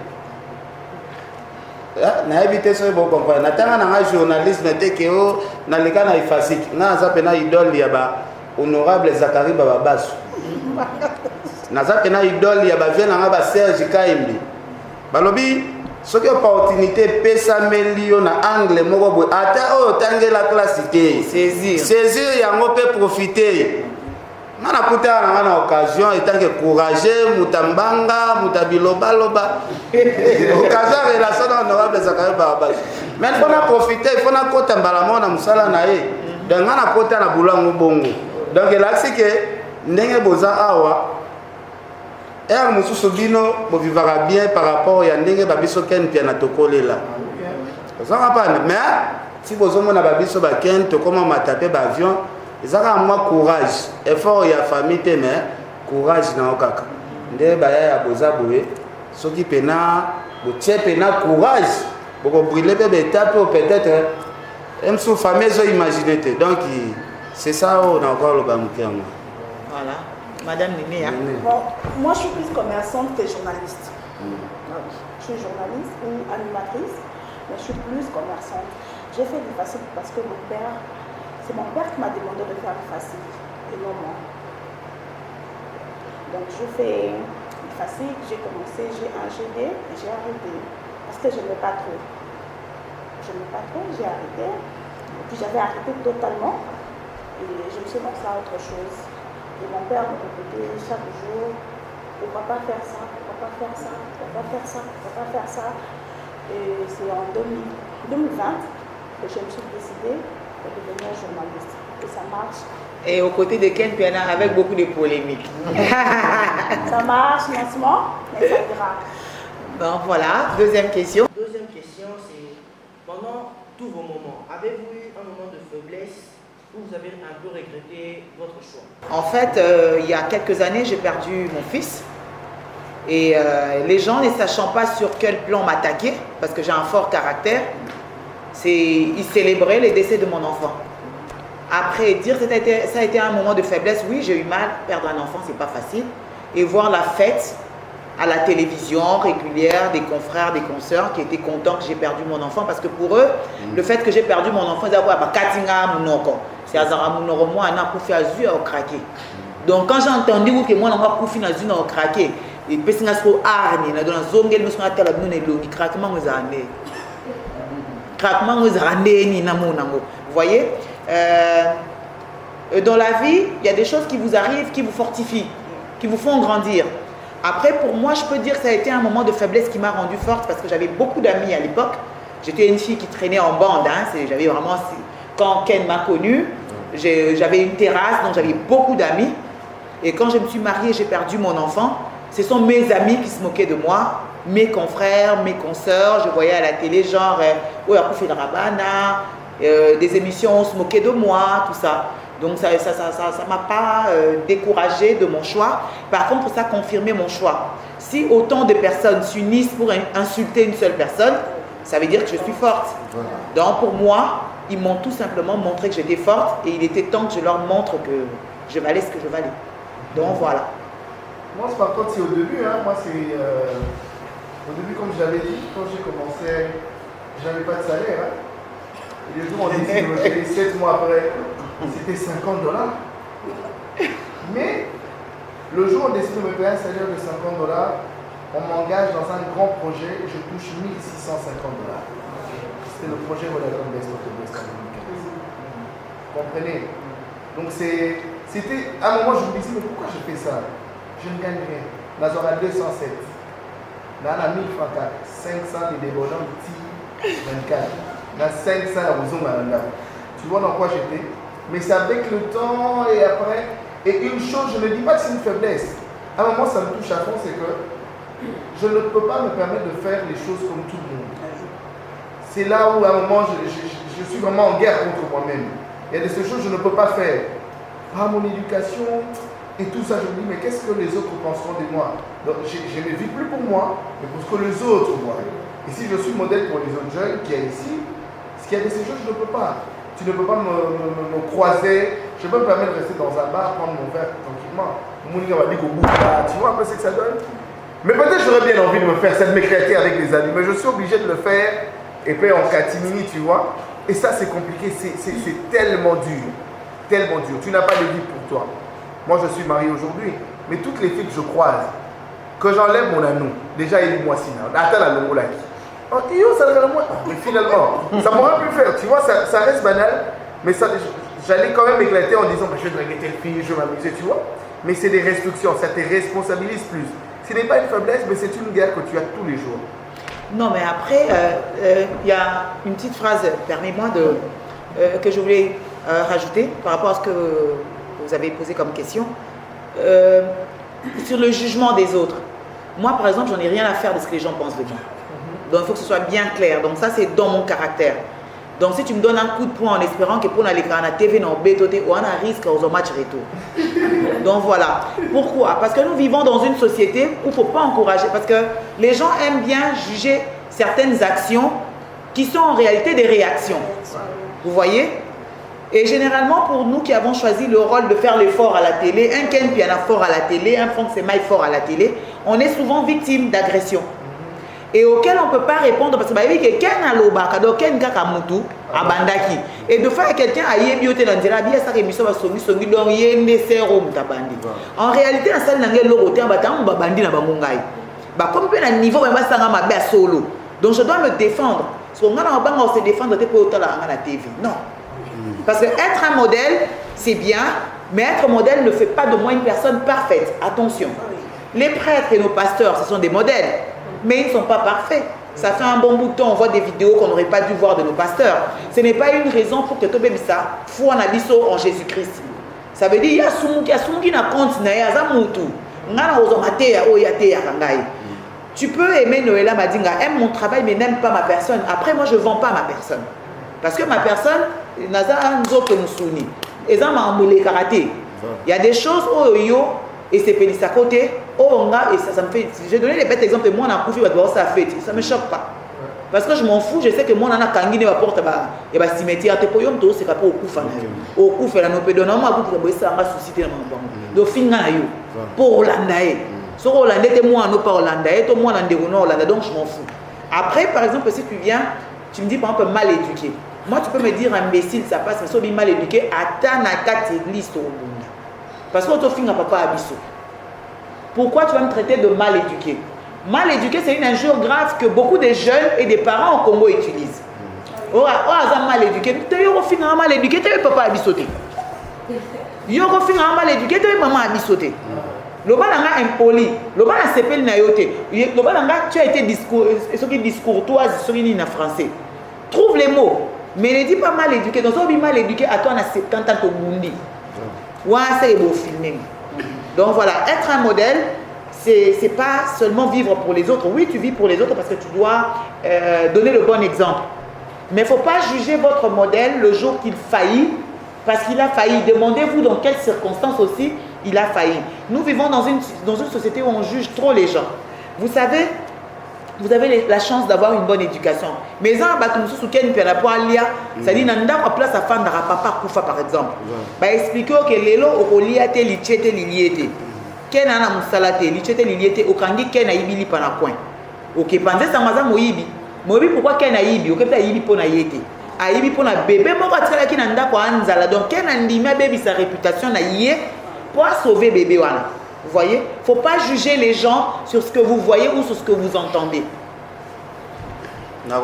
Na éviter ça bon comprendre. Na tanga na journalisme te ke o na leka na ifasiki. Na za pena idole ya ba honorable Zakari Bababasu. Na za pena idole ya ba vient na ba Serge Kaimbi. Balobi soki opportunité pesa melio na angle moko boy ata o tangela classique saisir yango pe profiter. Nana kuta na occasion etant que courageux mutambanga mutabiloba loba occasion relation honorable Zakari Bababasu. Mais il faut na profiter, il faut na kota mbalamo na musala na ye. Donc nana kota na bulango bongo. Donc là c'est que ndenge boza awa et mususu bino bo vivra bien par rapport ya ndenge babiso ken piana tokolela. Ça va pas mais si bozo mona babiso ba ken to comment mataper ba avion, ezaka moi courage, effort ya famille te mais courage na okaka. Nde ba ya boza boye soki pena bo tie pena courage boko brûler be étape peut-être même sous famille zo imaginer te. Donc c'est ça on a encore le bamukengo. Voilà. Madame Néné. Bon, moi je suis plus commerçante que journaliste. Je suis journaliste ou animatrice, mais je suis plus commerçante. J'ai fait du facile parce que c'est mon père qui m'a demandé de faire du facile et non moi. Donc je fais du facile, j'ai commencé, j'ai un GD et j'ai arrêté parce que je n'aimais pas trop. Je n'aimais pas trop, j'ai arrêté. Et puis j'avais arrêté totalement et je me suis lancée à autre chose. Et mon père me répétait chaque jour, pourquoi pas faire ça, pourquoi pas faire ça, pourquoi pas faire ça, pourquoi pas faire ça. Et c'est en 2020 que je me suis décidée de devenir journaliste. Et ça marche. Et aux côtés de Ken Piana avec beaucoup de polémiques. Ça marche lentement, mais ça ira. Bon voilà, deuxième question. Deuxième question, c'est pendant tous vos moments, avez-vous eu un moment de faiblesse où vous avez un peu regretté votre choix? En fait, il y a quelques années, j'ai perdu mon fils. Et les gens, ne sachant pas sur quel plan m'attaquer, parce que j'ai un fort caractère, ils célébraient le décès de mon enfant. Après, dire que ça a été un moment de faiblesse, oui, j'ai eu mal. Perdre un enfant, c'est pas facile. Et voir la fête à la télévision régulière des confrères, des consoeurs qui étaient contents que j'ai perdu mon enfant, parce que pour eux, le fait que j'ai perdu mon enfant, c'est moi, au craqué. Donc quand j'ai entendu que moi, je au craqué, et puis je suis arni, dans la zone, je suis allé craquement aux années. Craquement aux années, vous voyez, dans la vie, il y a des choses qui vous arrivent, qui vous fortifient, qui vous font grandir. Après, pour moi, je peux dire que ça a été un moment de faiblesse qui m'a rendue forte parce que j'avais beaucoup d'amis à l'époque. J'étais une fille qui traînait en bande, hein, j'avais vraiment quand Ken m'a connue, j'avais une terrasse, donc j'avais beaucoup d'amis. Et quand je me suis mariée, j'ai perdu mon enfant. Ce sont mes amis qui se moquaient de moi, mes confrères, mes consoeurs. Je voyais à la télé genre, des émissions, on se moquait de moi, tout ça. Donc ça m'a pas découragée de mon choix. Par contre, ça a confirmé mon choix. Si autant de personnes s'unissent pour insulter une seule personne, ça veut dire que je suis forte. Voilà. Donc pour moi, ils m'ont tout simplement montré que j'étais forte et il était temps que je leur montre que je valais ce que je valais. Donc voilà. Moi, par contre, c'est au début. Hein. Moi, c'est au début, comme je l'avais dit, quand j'ai commencé, je n'avais pas de salaire. Hein. Et les jours, on décide de me payer 7 mois après, c'était $50. Mais le jour où on décide de me payer un salaire de $50, on m'engage dans un grand projet et je touche $1 650. C'était le projet Vodacom Best of the West en 2015. Vous comprenez? Donc c'était, à un moment je me disais, mais pourquoi je fais ça? Je ne gagne rien. Dans un 207. Dans un 1000 francs, 500 de bonhommes, 24. Dans 500 à Ouzoumalanda. Tu vois dans quoi j'étais? Mais c'est avec le temps et après. Et une chose, je ne dis pas que c'est une faiblesse. À un moment, ça me touche à fond, c'est que je ne peux pas me permettre de faire les choses comme tout le monde. C'est là où à un moment, je suis vraiment en guerre contre moi-même. Il y a de ces choses que je ne peux pas faire. Par mon éducation et tout ça, je me dis, mais qu'est-ce que les autres penseront de moi? Donc, je ne vis plus pour moi, mais pour ce que les autres voient. Et si je suis modèle pour les autres jeunes qui sont ici, ce qu'il y a de ces choses, je ne peux pas. Tu ne peux pas me croiser. Je peux me permettre de rester dans un bar, prendre mon verre tranquillement. Tu vois un peu ce que ça donne? Mais peut-être j'aurais bien envie de me faire ça, de m'éclater avec des amis, mais je suis obligé de le faire et puis en catimini, tu vois. Et ça, c'est compliqué, c'est tellement dur. Tellement dur. Tu n'as pas de vie pour toi. Moi, je suis marié aujourd'hui, mais toutes les filles que je croise, que j'enlève mon anneau, déjà, il est moi sinon. Attends la longue là. Oh, mais finalement, ça m'aurait pu faire, tu vois, ça reste banal, mais j'allais quand même éclater en disant, je vais draguer telle fille, je vais m'amuser, tu vois. Mais c'est des restrictions, ça te responsabilise plus. Ce n'est pas une faiblesse, mais c'est une guerre que tu as tous les jours. Non, mais après, il y a une petite phrase, permets-moi, que je voulais rajouter par rapport à ce que vous avez posé comme question. Sur le jugement des autres. Moi, par exemple, j'en ai rien à faire de ce que les gens pensent de moi. Donc, il faut que ce soit bien clair. Donc, ça, c'est dans mon caractère. Donc, si tu me donnes un coup de poing en espérant que pour aller à la TV, on a risque aux match retour. Donc, voilà. Pourquoi? Parce que nous vivons dans une société où il ne faut pas encourager. Parce que les gens aiment bien juger certaines actions qui sont en réalité des réactions. Vous voyez? Et généralement, pour nous qui avons choisi le rôle de faire l'effort à la télé, un Ken Piana fort à la télé, un Franck Semaï fort à la télé, on est souvent victime d'agression. Et auquel on ne peut pas répondre parce que quelqu'un a l'obaka, donc quelqu'un a mutu, a bandaki. Et de fois, quelqu'un a yébioté dans le dirabi, ça a émission va songi, donc il y a une sérum tabandi. En réalité, la salle n'a pas l'autre, on va bandi na bamungai. Comme un niveau, on va s'en faire solo. Donc je dois me défendre. Parce qu'on va se défendre pour la TV. Non. Parce que être un modèle, c'est bien, mais être modèle ne fait pas de moi une personne parfaite. Attention. Les prêtres et nos pasteurs, ce sont des modèles. Mais ils ne sont pas parfaits. Ça fait un bon bout de temps, on voit des vidéos qu'on n'aurait pas dû voir de nos pasteurs. Ce n'est pas une raison pour que tu aies ça. Foi en abisso en Jésus-Christ. Ça veut dire, il y a soumou qui n'a compte, il y a zamutu. Tu peux aimer Noëlla Madinga, aime mon travail, mais n'aime pas ma personne. Après, moi, je ne vends pas ma personne. Parce que ma personne, il y a des choses où et c'est pénis à côté, et ça me fait. J'ai donné les bêtes exemples, moi on a couché, ça fait, ça ne me choque pas. Parce que je m'en fous, je sais que moi on a kangine va porter et va cimetière, te poyom to c'est pas au coup au coup fait la no pédon, moi vous pouvez ça va susciter dans mon banc. Donc finga yo pour Hollandais. Sur Hollandais te moi non pas Hollandais, toi moi Hollandais ou non Hollandais, donc je m'en fous. Après par exemple si tu viens, tu me dis par exemple mal éduqué. Moi tu peux me dire imbécile ça passe, mais si mal éduqué, attends à 4 églises au monde. Parce que tu finis papa abisso. Pourquoi tu vas me traiter de mal éduqué? Mal éduqué, c'est une injure grave que beaucoup de jeunes et des parents au Congo utilisent. Oh, mal éduqué, tu es mal éduqué, tu es papa abissoté. Tu es mal éduqué, tu es maman abissoté. Le bas n'a impoli, le bas n'a s'appelle nayoté. Le bas n'a tu as été discourtoise sur une français. Trouve les mots. Mais ne dis pas mal éduqué. Donc, si mal éduqué, à toi, on a 70 ans, tu bundi. Ouais, c'est beau filming. Donc voilà, être un modèle, c'est pas seulement vivre pour les autres. Oui, tu vis pour les autres parce que tu dois donner le bon exemple. Mais il ne faut pas juger votre modèle le jour qu'il faillit, parce qu'il a failli. Demandez-vous dans quelles circonstances aussi il a failli. Nous vivons dans une société où on juge trop les gens. Vous savez, vous avez la chance d'avoir une bonne éducation. Mais ça, c'est-à-dire, dans place à faire papa Koufa, par exemple. Expliquez que l'élo au liate, lichete, liliete. Ken ana musalate, lichete, liliete, okangi ken aibili pana point. Ok, pensez ça, maza moibi. Moibi, pourquoi ken aibi? Ok, peut-être aibi pona yete. Aibi pona bébé, moi, quand tu as qui n'a pas anzala. Donc, ken andima bébé sa réputation na yé pour sauver bébé wana. Vous voyez, il ne faut pas juger les gens sur ce que vous voyez ou sur ce que vous entendez. En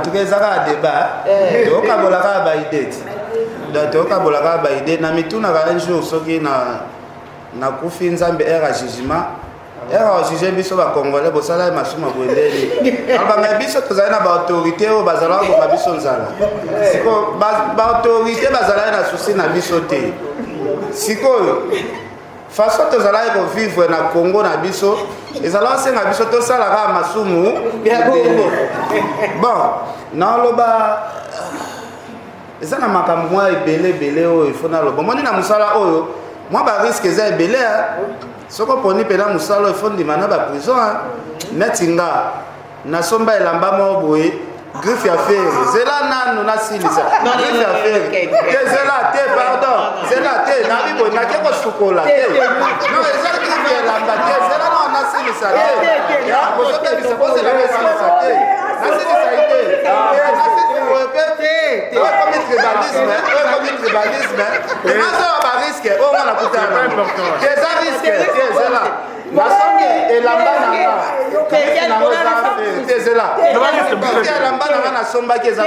tout cas, ça va débat. Un jour, na kufi nzambe era jugement era juger biso ba congolais bosala masuma bwendeli abanga biso tozali na ba autorité o bazala ko ba biso nzala siko ba autorité bazala na souci na biso te siko façon tozala ko vivre na Congo na biso ezala senga biso to sala ka masumu bon na loba ezana makambo ebele oyo il faut na loba moni na musala oyo moi ba risque eza ebele soko poni pena musala il faut ndimana ba prison netinga na somba elamba mo boye griffe ya fer zela nanu na silisa griffe ya fer zela te pardon zela te na bibo na ke ko sukola te no eza griffe ya lamba te zela no na silisa te ya bozo te bisa bozo la silisa te na silisa ite na silisa te comme tribalisme comme tribalisme na so ba risque o ngana kutana des risques zela na songe elamba na nga na sombaki eza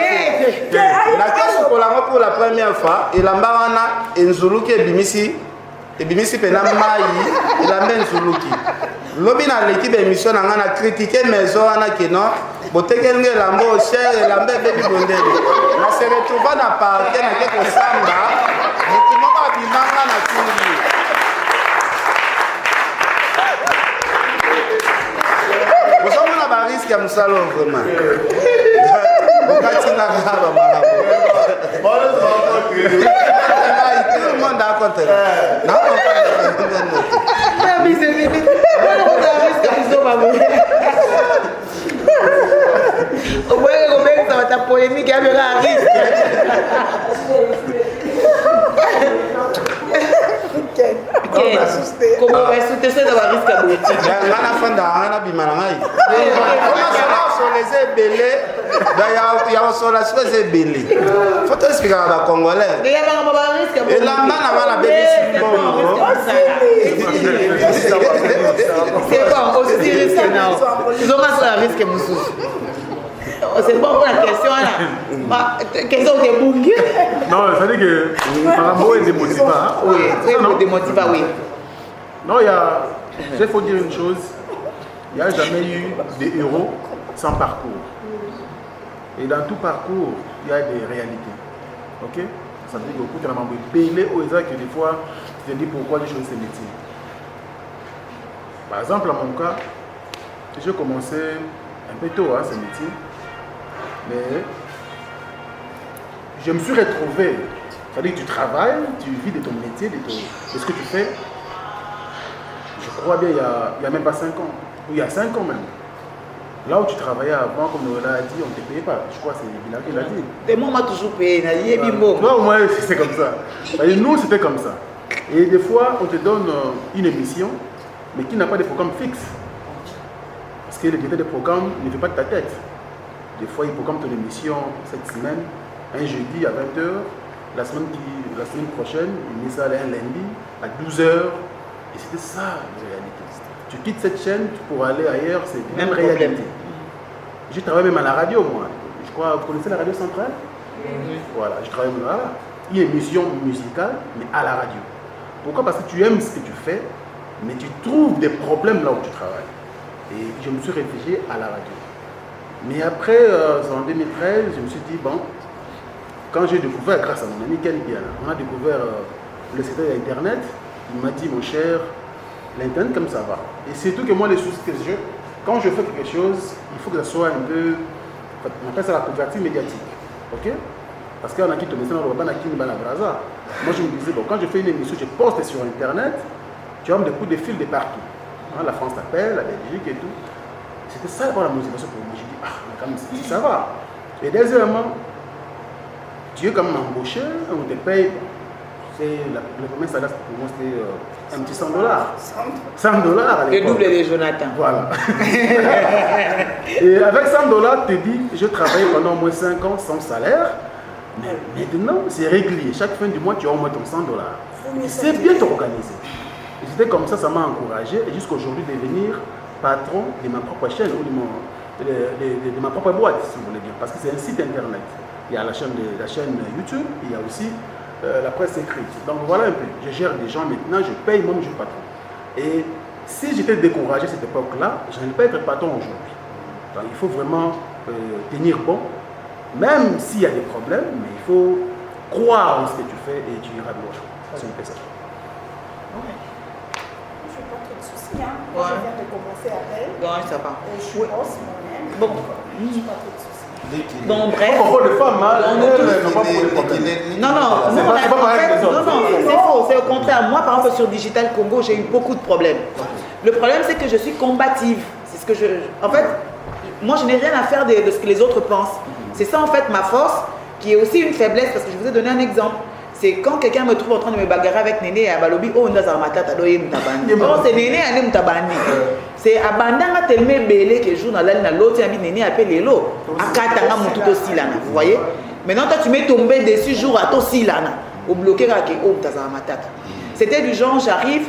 na kosukolango pour la première fois elamba wana enzuluki ebimisi pena mai elamba enzuluki lobi na leki bemission na nga na critiquer maison wana keno botekelinga elamba cher elamba ebebi bondeli na se retrouva na parke na ke kosamba motu moko abimanga na turi bozomona bariske ya mosala vraiment okatinga kaba makambo monde akonte oboyeke kobengisa bata polémique yabeka ya risque Comment on va sauter ça dans la risque à boutique? On a fait un bimana. Sur les ébélés, il y a sur la chose ébélée. Faut expliquer à la Congolais. Et là, on a bébé. C'est bon, aussi risque non. Ils ont pas la risque moussou. C'est bon pour la question là. Question de bougie. Non, ça veut dire que par rapport est démotivant. Oui, c'est démotivant, oui. Non, il faut dire une chose. Il n'y a jamais eu des héros sans parcours. Et dans tout parcours, il y a des réalités. Ok? Ça veut dire que beaucoup de gens ont payé aux gens que des fois, tu te dis pourquoi j'ai choisi ce métier. Par exemple, dans mon cas, j'ai commencé un peu tôt ce métier. Mais je me suis retrouvé, c'est-à-dire que tu travailles, tu vis de ton métier, de ce que tu fais. Je crois bien il y a même pas 5 ans, ou il y a 5 ans même. Là où tu travaillais avant, comme on l'a dit, on ne te payait pas. Je crois que c'est Bilal qui l'a dit. Et moi, on m'a toujours payé. Non, moi, c'est comme ça. Et nous, c'était comme ça. Et des fois, on te donne une émission, mais qui n'a pas de programme fixe. Parce que le directeur de programme ne fait pas de ta tête. Des fois, il programme ton émission cette semaine, un jeudi à 20h. La semaine prochaine, il met ça un lundi à 12h. Et c'était ça, la réalité. Tu quittes cette chaîne, tu pourras aller ailleurs, c'est même réalité. Je travaille même à la radio, moi. Je crois, vous connaissez la radio centrale? Oui. Voilà, je travaille même là. Une émission musicale, mais à la radio. Pourquoi? Parce que tu aimes ce que tu fais, mais tu trouves des problèmes là où tu travailles. Et je me suis réfugié à la radio. Mais après, en 2013, je me suis dit, bon, quand j'ai découvert, grâce à mon ami Ken Biala, on a découvert le site Internet, il m'a dit, mon cher, l'Internet comme ça va. Et surtout que moi, les soucis que j'ai, quand je fais quelque chose, il faut que ça soit un peu, on appelle ça la couverture médiatique. Ok? Parce qu'on a qui te met ça dans le qui nous la braza. Moi, je me disais, bon, quand je fais une émission, je poste sur Internet, tu as des coups de fil de partout. Hein, la France t'appelle, la Belgique et tout. C'était ça la motivation pour moi. Je dis, ah, mais quand même, si ça va. Et deuxièmement, tu es quand même embauché, on te paye. Le premier salaire pour moi, c'était un petit $100. $100 le double de Jonathan. Voilà. Et avec $100, tu te dis, je travaille pendant au moins 5 ans sans salaire. Mais maintenant, c'est régulier. Chaque fin du mois, tu as au moins ton $100. C'est bien t'organiser. Et c'était comme ça m'a encouragé. Et jusqu'aujourd'hui, devenir patron de ma propre chaîne ou de ma propre boîte, si vous voulez bien. Parce que c'est un site internet. Il y a la chaîne YouTube, il y a aussi la presse écrite. Donc voilà un peu. Je gère des gens maintenant, je paye, moi je suis patron. Et si j'étais découragé à cette époque-là, je n'allais pas être patron aujourd'hui. Donc il faut vraiment tenir bon. Même s'il y a des problèmes, mais il faut croire en ce que tu fais et tu iras loin. C'est un peu ça. Je n'ai pas trop de soucis. Hein. Moi, je viens de commencer à elle. Ouais, ça va. Et je suis boss moi-même. Bon. Je n'ai pas trop de soucis. Bon, bref. Pour les femmes, c'est faux. C'est au contraire. Moi, par exemple, sur Digital Congo, j'ai eu beaucoup de problèmes. Le problème, c'est que je suis combative. C'est ce que en fait, moi, je n'ai rien à faire de ce que les autres pensent. C'est ça, en fait, ma force, qui est aussi une faiblesse, parce que je vous ai donné un exemple. C'est quand quelqu'un me trouve en train de me bagarrer avec Néné à Balobi, oh, on a Zarmatata, oh, c'est Néné à Nemtabani. C'est abandanga tellement belé que jour dans l'autre, il y a Néné appelle les lots. Akatanga Moututo Silana, vous voyez? Maintenant, toi, tu m'es tombé dessus jour à Tosilana, au bloqué à oh, Zarmatata. C'était du genre, j'arrive,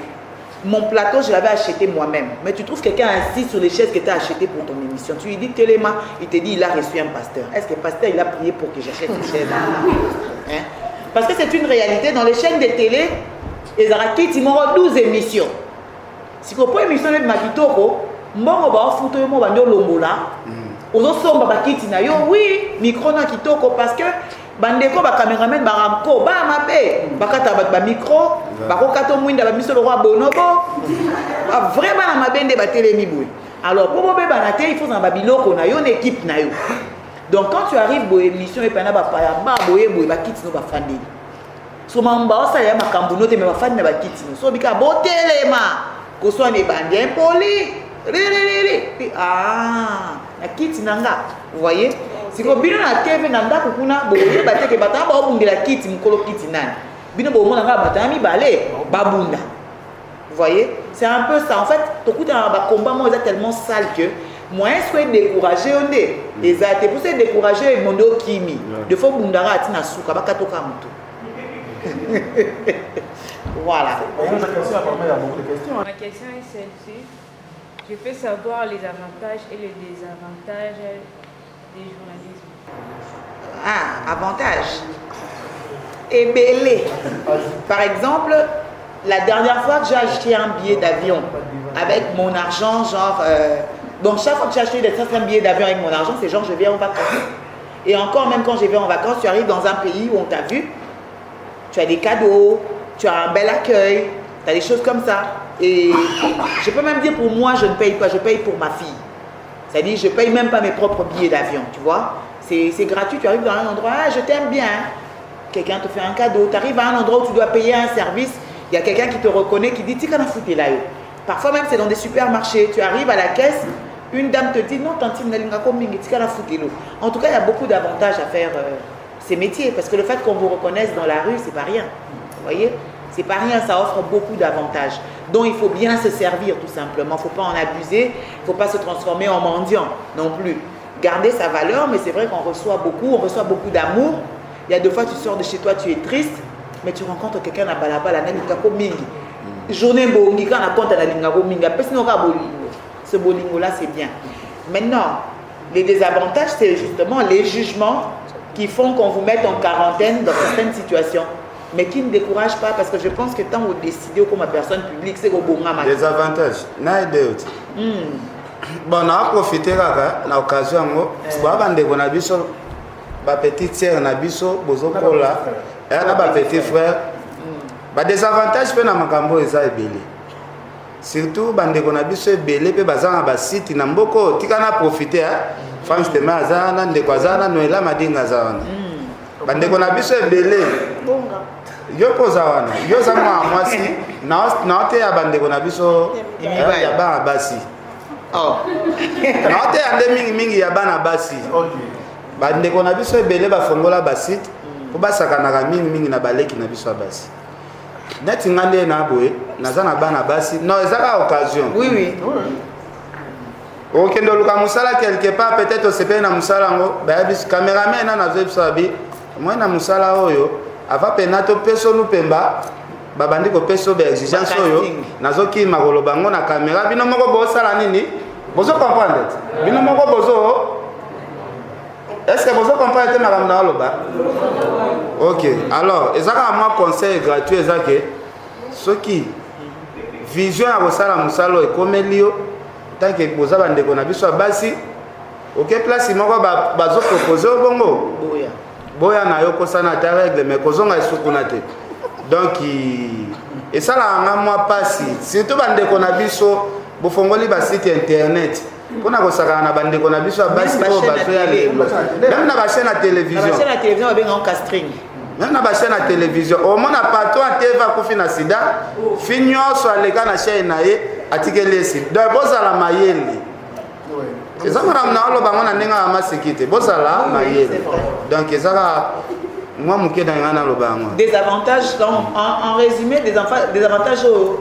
mon plateau, je l'avais acheté moi-même. Mais tu trouves quelqu'un assis sur les chaises que tu as achetées pour ton émission. Tu lui dis Téléma, il te dit il a reçu un pasteur. Est-ce que le pasteur il a prié pour que j'achète une chaise? Hein? Parce que c'est une réalité. Dans les chaînes de télé, les Arakites, ils m'ont 12 émissions. Si vous prenez une émission de Makitoko, mbongo ba futo yo mo ba lombola. Ozo somba ba kiti na yo, oui, micro na kitoko parce que bandeko ba cameraman ba ramko ba mabe bakata ba micro ba ko kato mwinda ba miso le roi bonobo vraiment na mabende ba telemi boy. Alors pour bobe ba na te il faut en ba biloko na yo une équipe na yo. Donc quand tu arrives bo émission et pana ba paya ba boye boy ba kiti no ba fandi. So mamba ça ya makambu no te me ba fandi na ba kiti no. So bika botelema ko so ne bandi impoli. Ah, na kiti nanga. Vous voyez? Si vous avez un TV, vous avez un TV, vous avez un kiti, vous voyez? C'est un peu ça. En fait, tout le combat est tellement sale que moi, je suis découragé. Les athées, pour se décourager, ils m'ont dit Kimi. De fois, vous avez un souka, vous avez un voilà. Ma question est celle-ci. Je peux savoir les avantages et les désavantages des journalistes. Ah, avantage. Et belé. Par exemple, la dernière fois que j'ai acheté un billet d'avion avec mon argent, genre... donc chaque fois que j'ai acheté un billet d'avion avec mon argent, c'est genre je viens en vacances. Et encore, même quand je vais en vacances, tu arrives dans un pays où on t'a vu, tu as des cadeaux, tu as un bel accueil, tu as des choses comme ça. Et je peux même dire pour moi, je ne paye pas, je paye pour ma fille. C'est-à-dire, je ne paye même pas mes propres billets d'avion, tu vois. C'est gratuit, tu arrives dans un endroit, ah, je t'aime bien. Quelqu'un te fait un cadeau, tu arrives à un endroit où tu dois payer un service, il y a quelqu'un qui te reconnaît, qui dit, tu qu'en as foutu là. Parfois même, c'est dans des supermarchés, tu arrives à la caisse, une dame te dit, non, tantine, tu qu'en as foutu là. En tout cas, il y a beaucoup d'avantages à faire ces métiers, parce que le fait qu'on vous reconnaisse dans la rue, c'est pas rien. Vous voyez? C'est pas rien, ça offre beaucoup d'avantages. Donc il faut bien se servir tout simplement. Il ne faut pas en abuser, il ne faut pas se transformer en mendiant non plus. Garder sa valeur, mais c'est vrai qu'on reçoit beaucoup d'amour. Il y a des fois tu sors de chez toi, tu es triste, mais tu rencontres quelqu'un à Balabala, journée bongi, quand on a ce bolingo-là, c'est bien. Maintenant, les désavantages, c'est justement les jugements qui font qu'on vous mette en quarantaine dans certaines situations. Mais qui ne décourage pas, parce que je pense que tant vous décidez comme personne publique, c'est que vous avez des avantages. Bon, on a profité de l'occasion. On a des petites sœurs, on a des petits frères. Des avantages pour les surtout bande qu'on a biso belé pe bazanga ba site na mboko tikana profiter France de mazana de kwazana noela madinga zawana bande qu'on a biso belé yo kozawana yo za mwasi na te ya bande qu'on a biso ya ba basi na te ande mingi ya bana basi bande qu'on a biso belé ba fongola ba site ko basaka na mingi na baleki na biso basi. Net ngande na boye nazana bana basi non ezaka occasion oui OK ndoluka musala quelque part peut-être sepe na musala ngo ba bis cameraman na nazo bisabi moi na musala oyo ava penato peso nu pemba babandi ko peso be exigence oyo nazo ki makolo bango na camera bino moko bo sala nini bozo comprendre bino moko bozo est-ce que vous comprenez ma ramna? Ok. Alors, il y a un conseil gratuit. Ce qui vision à Rosala Moussalo et comme Elio, tant que vous avez un déconnabi soit basi, ok, place il m'a proposé au bongo. Boya na yoko sana ta règle, mais kozonga isukunate. Donc, et ça là, on a moi passé. Surtout un déconnabi soit, vous fongoli bas site internet. On a na bande qu'on a vu sur base même na chaîne à télévision. La chaîne à télévision avec un castring. Même na chaîne à télévision. Au moins na pato à TV va kufina sida. Finyo sur les gars na chaîne nae atikele si. Donc boza la mayeli. C'est ça madame na lo bango na nenga ma sécurité. Boza la mayeli. Donc ça moi muké dans ngana lo bango. Des avantages en résumé des avantages au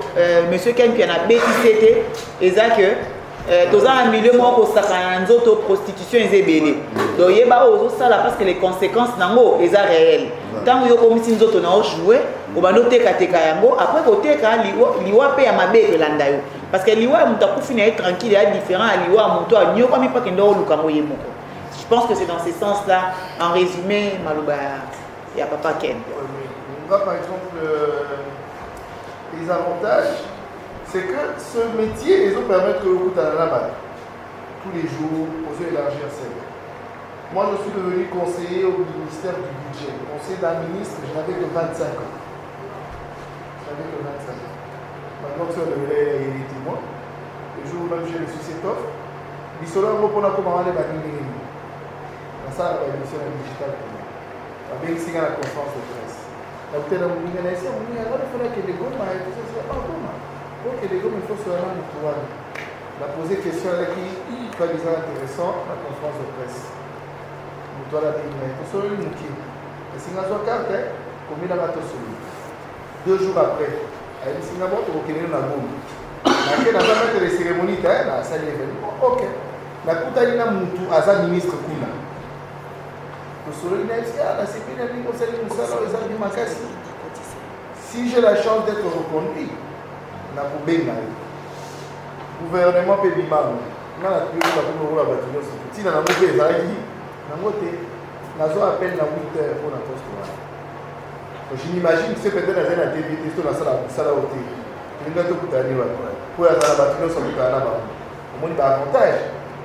monsieur Ken Piana BTCT et ça que dans un milieu où on prostitution est belle. Donc il y a parce que les conséquences sont réelles. Tant que vous avez joué, vous avez joué après vous avez liwa pe ya mabe elanda yo parce que liwa muta kufina être tranquille est différent à liwa muto a nyoka mi pa kendo luka moye moko. Je pense que c'est dans ce sens-là en résumé Malouba il y a papa Ken. On va par exemple les avantages, c'est que ce métier ils ont permis que vous à la bas tous les jours pour élargir ses. Moi je suis devenu conseiller au ministère du budget, conseiller d'un ministre, je n'avais que 25 ans. J'avais que 25 ans. Maintenant que ça devait hériter moi, le jour où même j'ai reçu cette offre, il se l'a repris comme on a les bâtiments. Ça, la émission digitale pour moi. Avec la conférence de presse. La bouteille de mon ministère, il faut que les gommes aient tout ça. Ok, les gommes, il faut se rendre au pouvoir. On a posé une question avec qui, très bizarre, intéressant, la conférence de presse. On doit la dire, mais il faut se rendre au pouvoir. Et si on a une carte, combien on a tout 2 jours après, à Singapour, on va créer une bombe. On a fait les cérémonies, on a salué l'événement. Ok. La Koutaïna Moutou, à sa ministre Kouna. Si j'ai la chance d'être reconduit, na kubenga gouvernement pe bimamo na la tuyo ba ko la bâtiment si na mo pe ezali na moté nazo appel na 8h pour la poste là. J'imagine c'est peut-être dans la TV sur la salle hôtel. Il y a tout kutani wa pour la bâtiment sur le canal ba. Au moins ba avantage.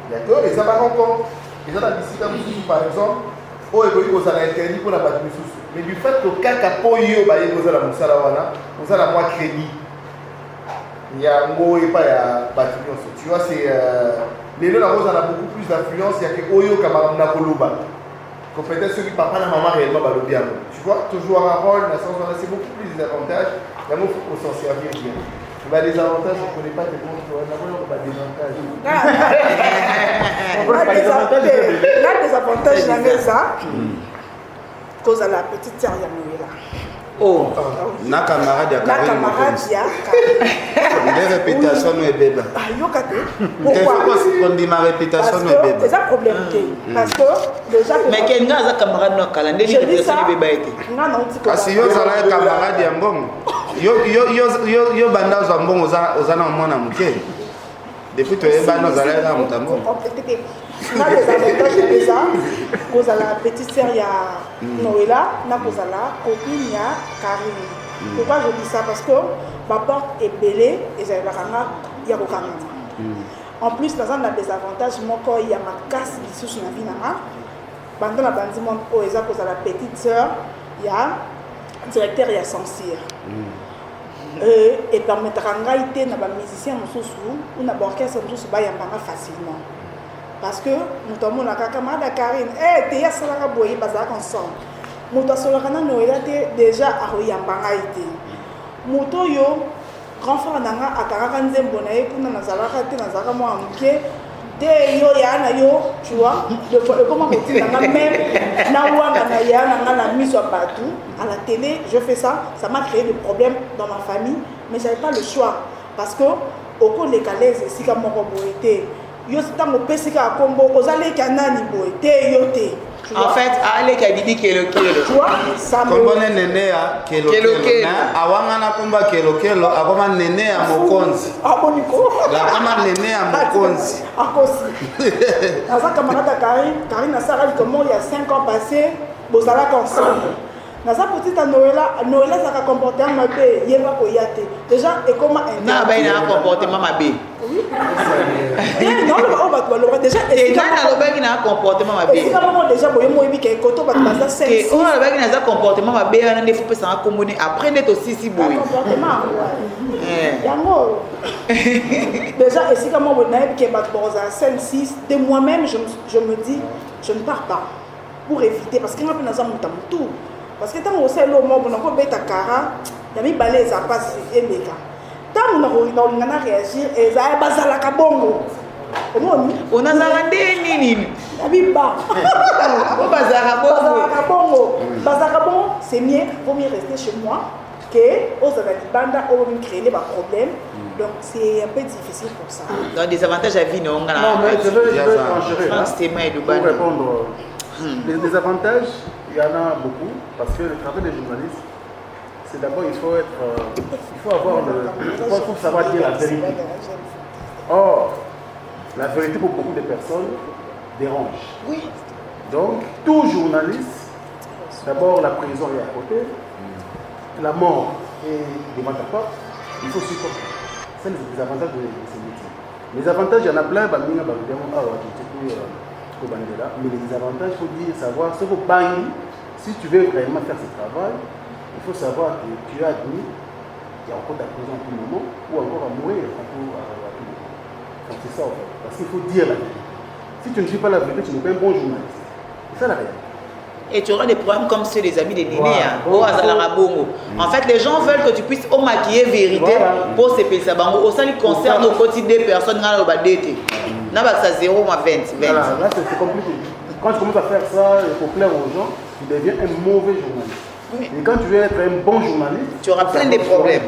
Il y a que les abaronko. Ils ont la bisika par exemple. Oh, il faut que interdit pour la bâtiment. Mais du fait que kaka poyo ba yego za la musala wana, vous avez moins crédit. Il y a un mot et pas ya bâtiment. Tu vois c'est les deux la rose a beaucoup plus d'influence, il y a que oyo kama na koloba. Que peut-être ceux qui papa na maman réellement ba bien. Tu vois toujours un rôle dans sens c'est beaucoup plus d'avantages. Il faut s'en servir bien. Bah, les avantages, je ne connais pas des bons, on a des avantages. Là, des avantages, j'avais ça. Cause à la petite sœur Yamoula. Oh, na camarade ya Karine. Na camarade ya Karine. Des répétitions no ebeba. Ah, yokate. Pourquoi on dit ma réputation no ebeba? C'est un problème parce que déjà mais kenga za camarade no kala ndeli répétition ebeba ete. Kasi yo zala camarade ya mbongo. Yo banda za mbongo za na mwana muke. Depuis tu es banda za la mutambo. On a des avantages déjà. Cause à la petite sœur ya Noëlla, na cause à la copine ya Karine. Pourquoi je dis ça? Parce que ma porte est belée et j'ai la rana ya kokanga. En plus, dans un des avantages, moi, il y a ma casse qui sur la vie. Pendant la bande monde, la petite sœur, il y a directeur, il y a censure. Et permettra de faire des musiciens ou des orchestres facilement. Parce que nous avons un camarade Karine, tu es ensemble. Nous avons déjà à Royambangaïté. Nous avons grand frère Nanga à Karakanzembo, nous avons tu vois, comment même à la télé, je fais ça, ça m'a créé des problèmes dans ma famille, mais je n'avais pas le choix. Parce que, au cours des calaises, si comme on était, yo c'est un peu si comme Combo, aux allées canani boité, yoté. En fait, allez Kadidi kelo. Tu vois, ça me. Comme on néné à kelo. Awangana komba kelo, avoma néné à Mokonzi. Ah bon Nico. La kama néné à Mokonzi. À cause. Dans un camarade Karine a Sarah comment il y a 5 ans passés, vous allez ensemble. Dans sa petite Noël, ça a comporté un mabé, il y a pas koyate. Déjà, et comment un. Non, ben il a un comportement mabé. Oui. Non, le déjà. Et là, il a un comportement mabé. Et comment déjà, vous voyez, il y a un coton, parce que c'est. Et on a un comportement mabé, on a des fois ça communiquer. Après d'être aussi si beau. Comportement. Déjà, et si comment vous n'avez qui est dans 5-6, de moi-même, je me dis, je ne pars pas pour éviter, parce qu'il y a un tout. Parce que tant que c'est l'homme, on a fait ta cara, il y a mis balais à passer et méga. Tant qu'on a réagi, et ça a basé la cabongo. On a zarandé nini. La biba. Bazarabongo, c'est mieux, il vaut mieux rester chez moi que aux Banda, on va créer des problèmes. Donc c'est un peu difficile pour ça. Donc des avantages à vie, non? Non, mais je vais enchérir. Pour répondre, les avantages, il y en a beaucoup, parce que le travail des journalistes, c'est d'abord, il faut savoir dire la vérité. Or, la vérité pour beaucoup de personnes dérange. Oui. Donc, tout journaliste, d'abord la prison est à côté, la mort est devant ta porte, il faut supporter. C'est les avantages de ce métier. Les avantages, il y en a plein, mais les avantages, il faut dire, savoir ce que si tu veux vraiment faire ce travail, il faut savoir que tu as admis qu'il y a encore ta prison à tout moment ou encore à mourir à tout moment. Donc c'est ça en fait. Parce qu'il faut dire la vérité. Si tu ne dis pas la vérité, tu n'es pas un bon journaliste. C'est ça la réalité. Et tu auras des problèmes comme ceux des amis des Néné, En fait, les gens veulent que tu puisses maquiller vérité pour se payer ça. Au sein, il concerne au quotidien des personnes dans le bas d'été. Là, ça 0 à 20. Voilà, là, c'est compliqué. Quand tu commences à faire ça, il faut plaire aux gens, tu deviens un mauvais journaliste. Oui. Et quand tu veux être un bon journaliste, tu auras plein de problèmes.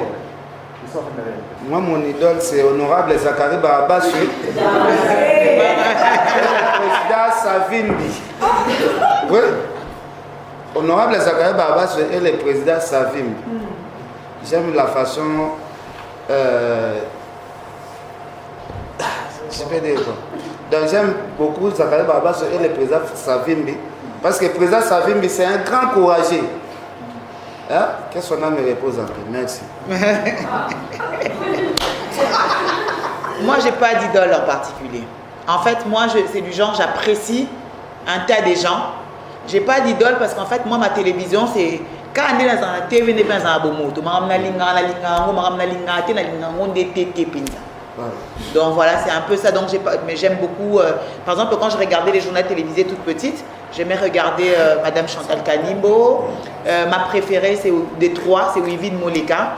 Moi, mon idole, c'est Honorable Zakari Barabashe. Président Savimbi. Oui. Honorable Zakari Barabashe est le président Savimbi. J'aime la façon. Je peux dire quoi. Donc j'aime beaucoup Zakari Barabashe et le président Savimbi. Parce que le président Savimbi, c'est un grand courageux. Hein? Que son âme me repose en paix. Merci. Moi, je n'ai pas d'idole en particulier. En fait, moi, c'est du genre, j'apprécie un tas de gens. Je n'ai pas d'idole parce qu'en fait, moi, ma télévision, c'est... Quand on est dans la TV, on est dans un bon mot. Donc voilà, c'est un peu ça. Donc mais j'aime beaucoup. Par exemple, quand je regardais les journaux télévisés toute petite, j'aimais regarder Madame Chantal Kanimbo. Ma préférée, c'est des trois, c'est Wivine Moleka.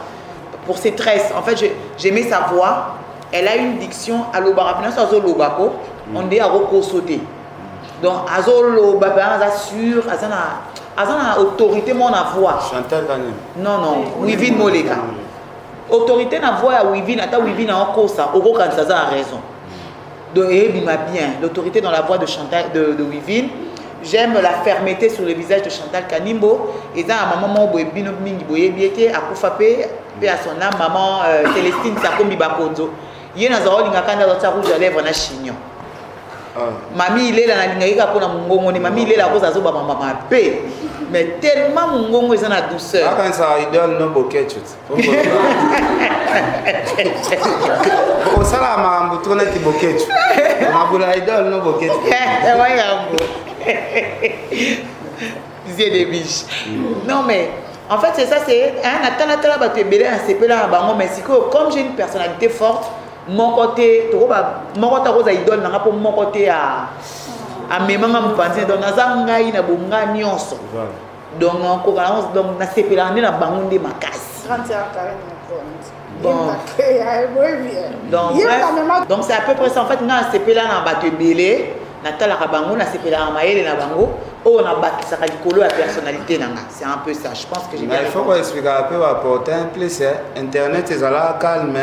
Pour ses tresses, en fait, j'aimais sa voix. Elle a une diction à l'obarapina, c'est à Lobako. On dit à Roko sauté. Donc, à Lobako, assure, à autorité, mon voix. Chantal Kanimbo. Non, Wivine Moleka. Autorité na voix à Wivine, à ta Wivine en Kosa, Oro Kansaza a raison. Donc, il m'a bien. L'autorité dans la voix de Chantal, de Wivine. J'aime la fermeté sur le visage de Chantal Kanimbo. Et dans ma maman, Boebino Mingi Boyebieke, à Koufapé, puis à son âme, maman Célestine Sakombi Bakonzo. Il y a un zéro lingakanda dans sa rouge à lèvres, on a chignon. Mamie, il est là, il est là pour la mungomoni. Mamie, il est là pour sa zoba, maman, paix. Mais tellement mon gongo est en douceur. Ah, quand ça idole no bouquet. Au sala mambo tourner ti bouquet. Mabula idole no bouquet. Disait des biches. Non mais en fait c'est ça, c'est un atala ba te belé un CP là bango mais comme j'ai une personnalité forte, mon côté rosa idole nanga pour mon côté à memanga mpanzi donc nazanga ina bonga nyonso. Donc donc na CP là na bango ndé makasi. Bon. Donc c'est à peu près ça en fait na CP là na ba te belé Natala Rabango, na sepela maele na bango, on a bâti sa radicolo la personnalité nanga. C'est un peu ça. Je pense que j'ai bien. Il faut qu'on explique un peu apporter un plus. Internet est là calme.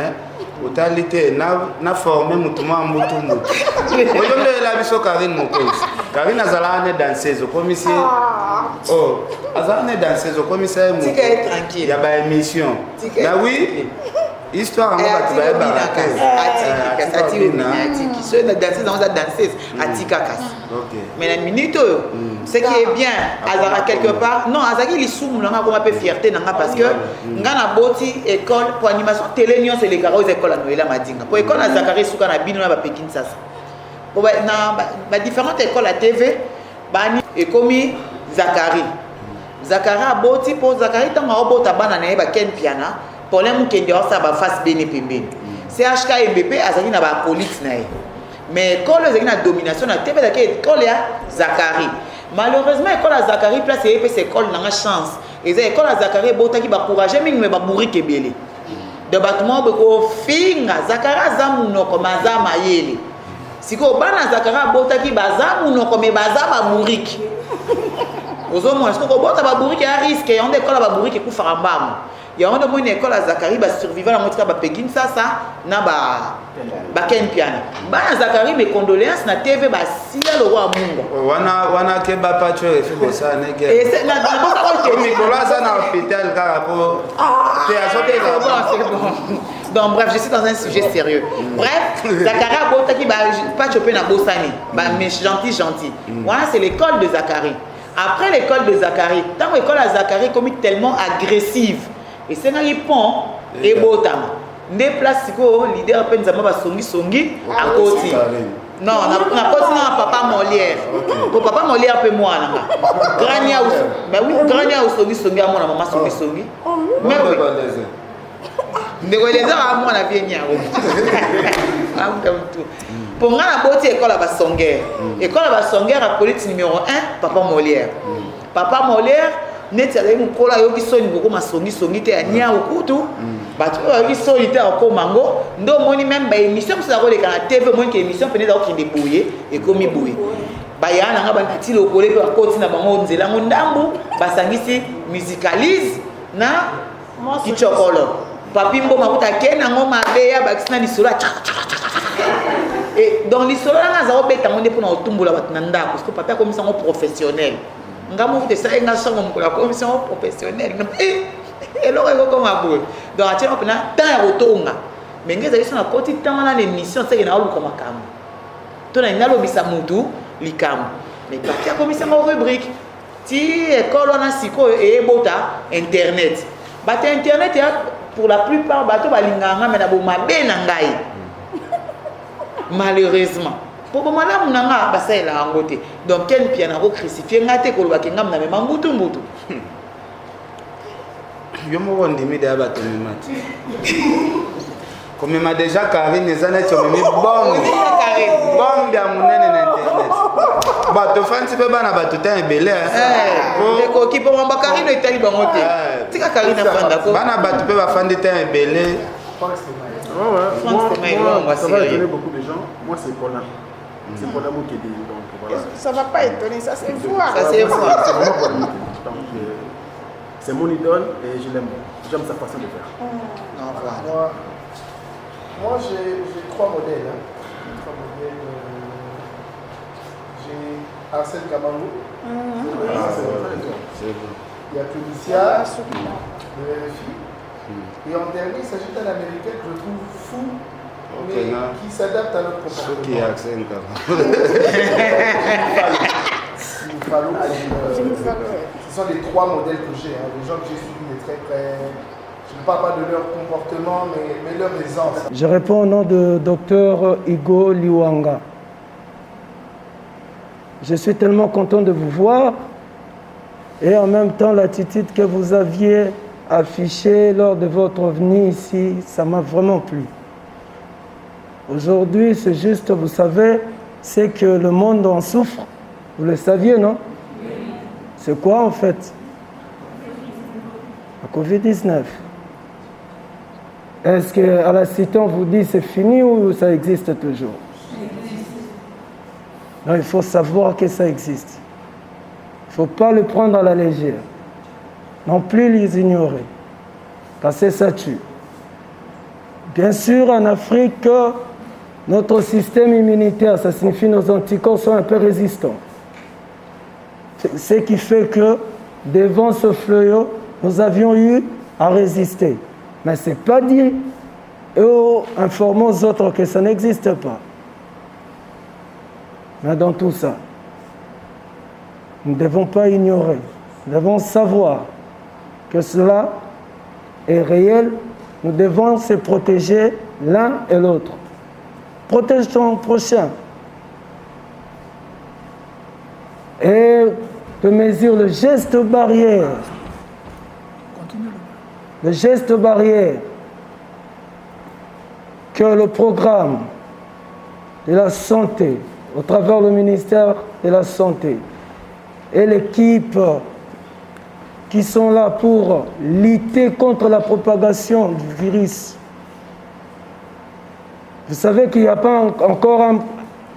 Totalité na formé mutumwa mutumbu. Aujourd'hui la biso Karine Mokozi. Karine azala ne danseuse comme ici. Oh, azala ne danseuse comme ici. Tu es tranquille. Il y a ba émission. Bah oui. Histoire en fait va être ceux qui dansent dans la danseuse atika kas. Mais la minute ce qui est bien azara quelque part non azaki lisumu nanga ko peu fierté nanga parce que ngana boti école pour animation télé nyon c'est les carreaux école à Noël Madinga pour école à Zakari suka na bino na ba Pekin sasa pour na différentes écoles à TV bani et komi Zakari boti pour Zakari tanga obota bana na ba ken piana problème qui est ça va face béné pembé CHK MBP azali na ba acolyte na mais quand les na domination na TV la école ya Zakari malheureusement école à Zakari place et c'est école na chance et c'est école à Zakari bota qui ba courager mais ba bourri kebele de bâtiment ko finga Zakari zamuno ko mazama yele siko bana Zakari bota qui bazamuno ko me bazama bourri ozo mo est-ce que bota ba bourri qui a risque on école ba bourri qui ku farambam. Il y a une école à Zakari va survivre en mode Pekin ça na ba ken piano ba Zakari mes condoléances na TV ba sia le roi mungo wana ke ba patcho e fibo ça nege et c'est na bon Nicolas ça na hôpital car pour c'est bon. Donc bref, je suis dans un sujet sérieux. Bref, Zakari a bota qui ba pas choper na bosani ba mais gentil. Voilà, c'est l'école de Zakari. Après l'école de Zakari, tant l'école à Zakari comme tellement agressive. Et c'est un pont et botama. Des places leader penzama ba songi à côté. Non, na côté na papa Molière. Pour papa Molière pe moi na. Grania ou mais oui, grania ou songi à moi na maman songi. Mais oui. Ndeko les a moi na bien nya. Pour nga na boti école ba songuer. École ba songuer à police numéro 1 papa Molière. Papa Molière netale mukola yoki soni ngoko masongi te anya okutu batu yoki soni te akomango ndo moni même ba émission ça ko leka na TV moni ke émission pene da okinde boye et komi boye ba yana nga ba ti lokole pe akoti na bango nzela ngondambu basangisi musicalise na kichokolo papi mbo makuta kena ngoma beya bakisina lisolo et dans lisolo nga za obeta ngonde pona otumbola batunda parce que papa comme ça un professionnel. Ngamo te sa enga songo mkola commission professionnelle et lo ko comme abou donc atira pena ta rotonga mais ngeza iso na koti tanga na émission c'est na oluka makambo to na inalo bisa mutu likamu mais parti a commission en rubrique ti école na siko et bota internet bata internet pour la plupart bato balinganga mais na bo mabe na ngai malheureusement pour moi là mon anga basa la ngote donc quel piano ko crucifier ngate ko lobaki ngam na me mbutu yo mo wondi mi da bato mi mati comme ma déjà Karine ezana tu me bombe ya munene na internet bato fanti pe bana bato tan belé ko ki po mba Karine etali bango te tika Karine fanda ko bana bato pe ba fandi tan belé moi, ça va étonner beaucoup de gens. Moi, c'est Colin. C'est Colin qui dit. Donc, voilà. Ça ne va pas étonner, ça c'est vous. Ça c'est vous. C'est vraiment Colin. C'est mon idole et je l'aime. J'aime sa façon de faire. Moi j'ai 3 modèles. J'ai Arsène Kamango. Il y a Tunisia, le RFI. Et en dernier, il s'agit d'un Américain que je trouve fou, mais qui s'adapte à notre comportement. Qui est accent Jimmy Fallon. Ce sont les 3 modèles que j'ai, hein, les gens que j'ai suivis de très près. Je ne parle pas de leur comportement, mais leur aisance. Je réponds au nom de Dr Igo Liwanga. Je suis tellement content de vous voir et en même temps l'attitude que vous aviez affichée lors de votre venue ici, ça m'a vraiment plu. Aujourd'hui, c'est juste, vous savez, c'est que le monde en souffre. Vous le saviez, non? C'est quoi en fait? La Covid-19. Est-ce qu'à la cité, on vous dit c'est fini ou ça existe toujours? Non, il faut savoir que ça existe. Il ne faut pas le prendre à la légère. Non plus les ignorer. Parce que ça tue. Bien sûr, en Afrique, notre système immunitaire, ça signifie que nos anticorps sont un peu résistants. Ce qui fait que, devant ce fléau, nous avions eu à résister. Mais ce n'est pas dit et informons aux autres que ça n'existe pas. Mais dans tout ça, nous ne devons pas ignorer. Nous devons savoir que cela est réel. Nous devons se protéger l'un et l'autre. Protège ton prochain. Et de mesurer le geste barrière. Le geste barrière que le programme de la santé, au travers du ministère de la Santé, et l'équipe qui sont là pour lutter contre la propagation du virus. Vous savez qu'il n'y a pas encore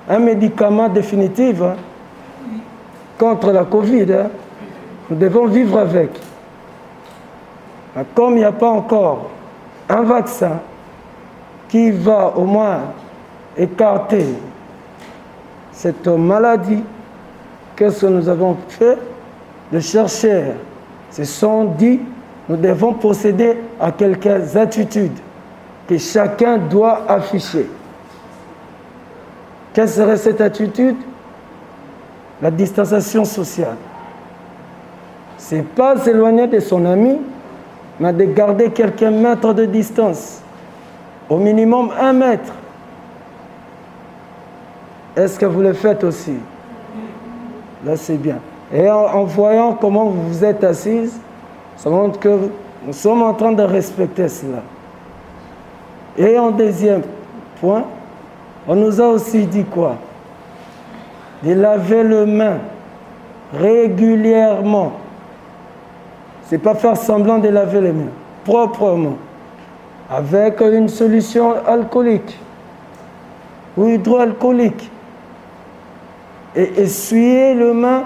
un médicament définitif contre la Covid. Nous devons vivre avec. Comme il n'y a pas encore un vaccin qui va au moins écarter cette maladie, qu'est-ce que nous avons fait? Les chercheurs se sont dit, nous devons procéder à quelques attitudes que chacun doit afficher. Quelle serait cette attitude? La distanciation sociale. Ce n'est pas s'éloigner de son ami, mais de garder quelques mètres de distance. Au minimum 1 mètre. Est-ce que vous le faites aussi? Là, c'est bien. Et en voyant comment vous vous êtes assises, ça montre que nous sommes en train de respecter cela. Et en deuxième point, on nous a aussi dit quoi? De laver les mains régulièrement. Ce n'est pas faire semblant de laver les mains, proprement, avec une solution alcoolique ou hydroalcoolique. Et essuyer les mains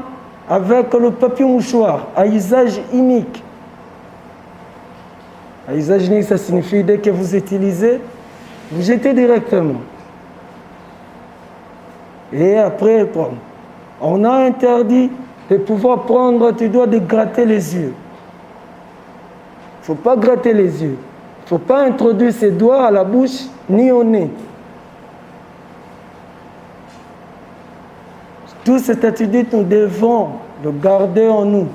avec le papier mouchoir à usage unique. À usage unique, ça signifie dès que vous utilisez, vous jetez directement. Et après, on a interdit de pouvoir prendre, tu dois de gratter les yeux. Il ne faut pas gratter les yeux. Il ne faut pas introduire ses doigts à la bouche ni au nez. Toute cette attitude, nous devons le garder en nous.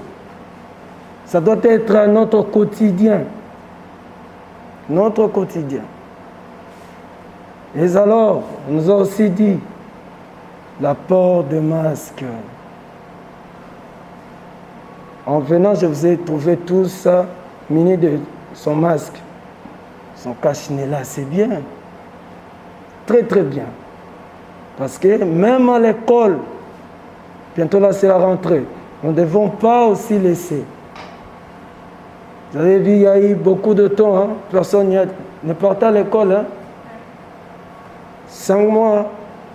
Ça doit être notre quotidien. Notre quotidien. Et alors, on nous a aussi dit l'apport de masques. En venant, je vous ai trouvé tous munis de son masque. Son cache-nez là, c'est bien. Très très bien. Parce que même à l'école, bientôt là c'est la rentrée, nous ne devons pas aussi laisser. Vous avez vu, il y a eu beaucoup de temps, personne ne partait à l'école. 5 mois.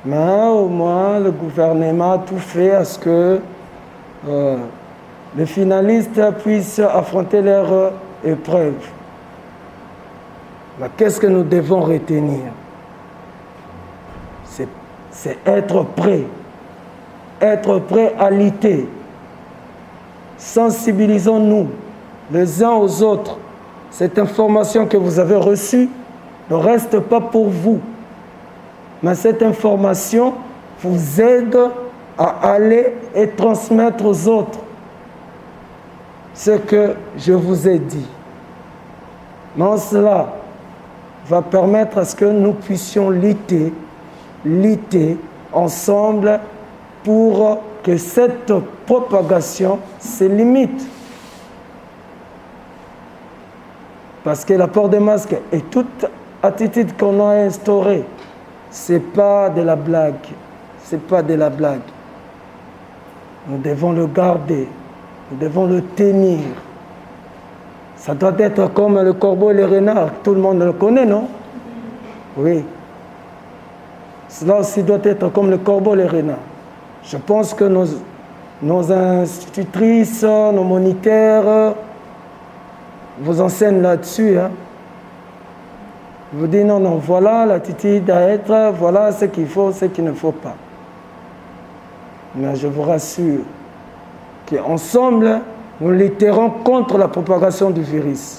Mais au moins, le gouvernement a tout fait à ce que les finalistes puissent affronter leur épreuve. Mais qu'est-ce que nous devons retenir? C'est être prêt. Être prêt à lutter. Sensibilisons-nous les uns aux autres. Cette information que vous avez reçue ne reste pas pour vous. Mais cette information vous aide à aller et transmettre aux autres. ce que je vous ai dit. Non, cela va permettre à ce que nous puissions lutter ensemble pour que cette propagation se limite. Parce que la port des masques et toute attitude qu'on a instaurée, c'est pas de la blague. C'est pas de la blague. Nous devons le garder. Nous devons le tenir. Ça doit être comme le corbeau et le renard. Tout le monde le connaît, non? Oui. Cela aussi doit être comme le corbeau et le renard. Je pense que nos institutrices, nos moniteurs vous enseignent là-dessus. Hein. Vous dites non, voilà l'attitude à être, voilà ce qu'il faut, ce qu'il ne faut pas. Mais je vous rassure qu'ensemble, nous lutterons contre la propagation du virus.